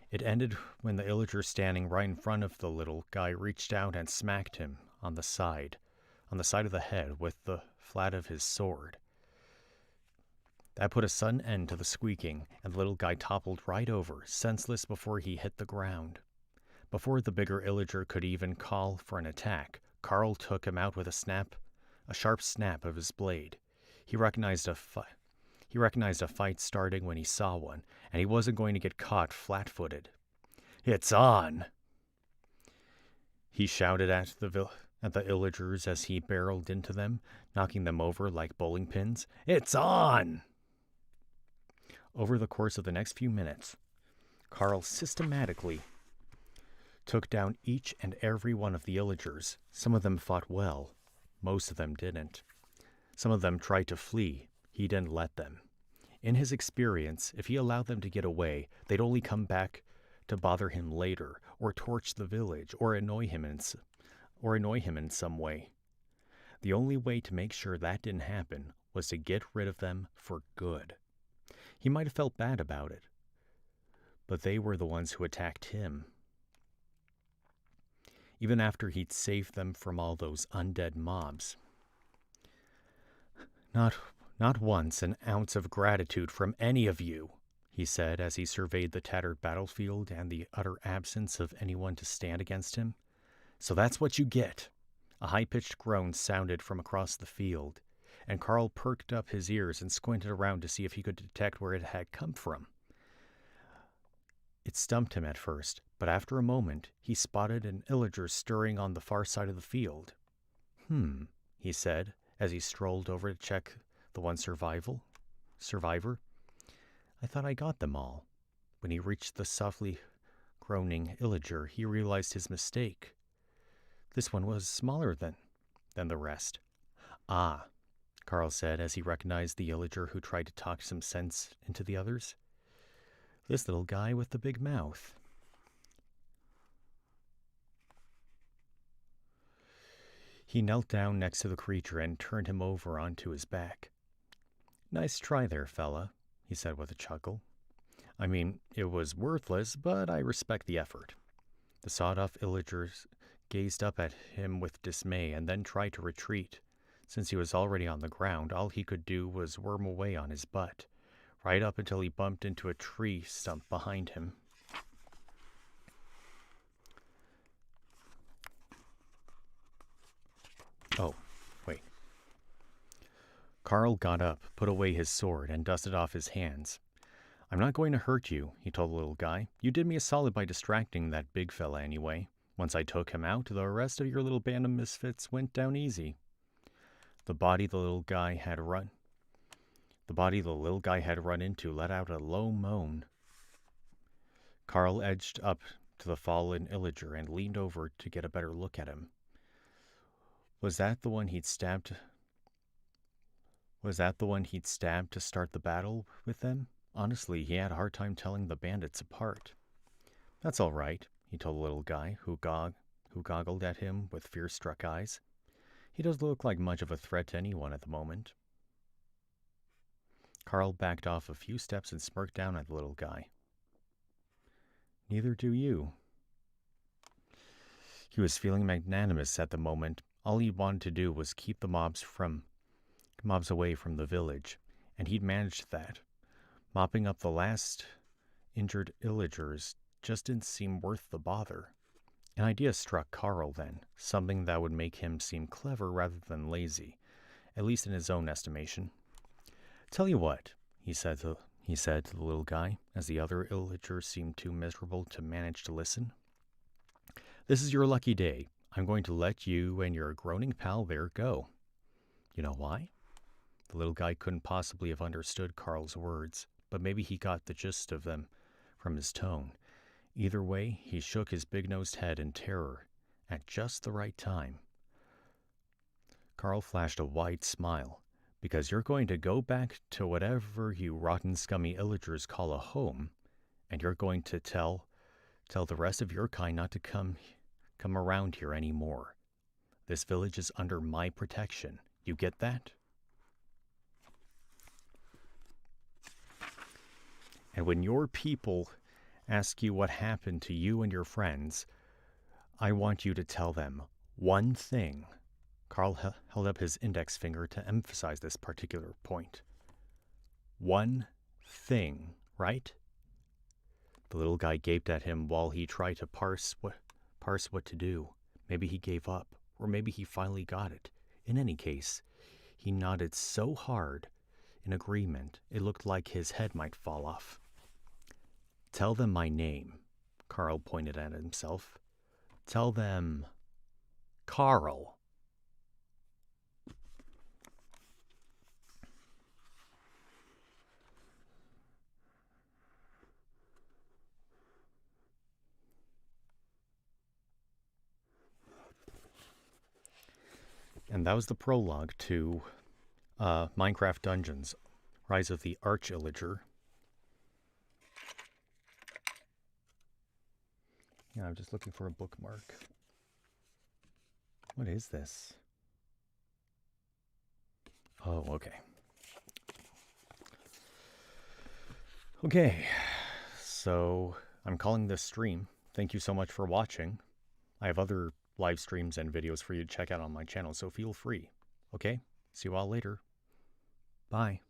It ended when the Illager standing right in front of the little guy reached out and smacked him on the side of the head with the flat of his sword. That put a sudden end to the squeaking, and the little guy toppled right over, senseless before he hit the ground. Before the bigger Illager could even call for an attack, Carl took him out with a sharp snap of his blade. He recognized a fight starting when he saw one, and he wasn't going to get caught flat-footed. "It's on!" he shouted at the Illagers as he barreled into them, knocking them over like bowling pins. "It's on!" Over the course of the next few minutes, Carl systematically took down each and every one of the Illagers. Some of them fought well. Most of them didn't. Some of them tried to flee. He didn't let them. In his experience, if he allowed them to get away, they'd only come back to bother him later, or torch the village, or annoy him in some way. The only way to make sure that didn't happen was to get rid of them for good. He might have felt bad about it, but they were the ones who attacked him. Even after he'd saved them from all those undead mobs. Not once an ounce of gratitude from any of you, he said as he surveyed the tattered battlefield and the utter absence of anyone to stand against him. "So that's what you get." A high-pitched groan sounded from across the field, and Carl perked up his ears and squinted around to see if he could detect where it had come from. It stumped him at first, but after a moment, he spotted an Illager stirring on the far side of the field. He said, as he strolled over to check the one survivor. "I thought I got them all." When he reached the softly groaning Illager, he realized his mistake. This one was smaller than the rest. "Ah," Carl said as he recognized the Illager who tried to talk some sense into the others. "This little guy with the big mouth." He knelt down next to the creature and turned him over onto his back. "Nice try there, fella," he said with a chuckle. "I mean, it was worthless, but I respect the effort." The sawed-off Illagers gazed up at him with dismay and then tried to retreat. Since he was already on the ground, all he could do was worm away on his butt, right up until he bumped into a tree stump behind him. Oh, wait. Carl got up, put away his sword, and dusted off his hands. "I'm not going to hurt you," he told the little guy. "You did me a solid by distracting that big fella anyway. Once I took him out, the rest of your little band of misfits went down easy." The body the little guy had run into let out a low moan. Carl edged up to the fallen Illager and leaned over to get a better look at him. Was that the one he'd stabbed to start the battle with them? Honestly, he had a hard time telling the bandits apart. That's all right, he told the little guy, who goggled at him with fear-struck eyes. He doesn't look like much of a threat to anyone at the moment. Carl backed off a few steps and smirked down at the little guy. Neither do you. He was feeling magnanimous at the moment. All he wanted to do was keep the mobs away from the village, and he'd managed that. Mopping up the last injured Illagers just didn't seem worth the bother. An idea struck Carl then, something that would make him seem clever rather than lazy, at least in his own estimation. Tell you what, he said to the little guy, as the other Illagers seemed too miserable to manage to listen. This is your lucky day. I'm going to let you and your groaning pal there go. You know why? The little guy couldn't possibly have understood Carl's words, but maybe he got the gist of them from his tone. Either way, he shook his big-nosed head in terror at just the right time. Carl flashed a wide smile. Because you're going to go back to whatever you rotten, scummy Illagers call a home, and you're going to tell the rest of your kind not to come around here anymore. This village is under my protection. You get that? And when your people ask you what happened to you and your friends, I want you to tell them one thing. Carl held up his index finger to emphasize this particular point. One thing, right? The little guy gaped at him while he tried to parse what to do. Maybe he gave up, or maybe he finally got it. In any case, he nodded so hard in agreement it looked like his head might fall off. Tell them my name, Carl pointed at himself. Tell them, Carl. And that was the prologue to Minecraft Dungeons, Rise of the Archillager. Yeah, I'm just looking for a bookmark. What is this? Oh, okay. Okay, so I'm calling this stream. Thank you so much for watching. I have other live streams and videos for you to check out on my channel, so feel free. Okay? See you all later. Bye.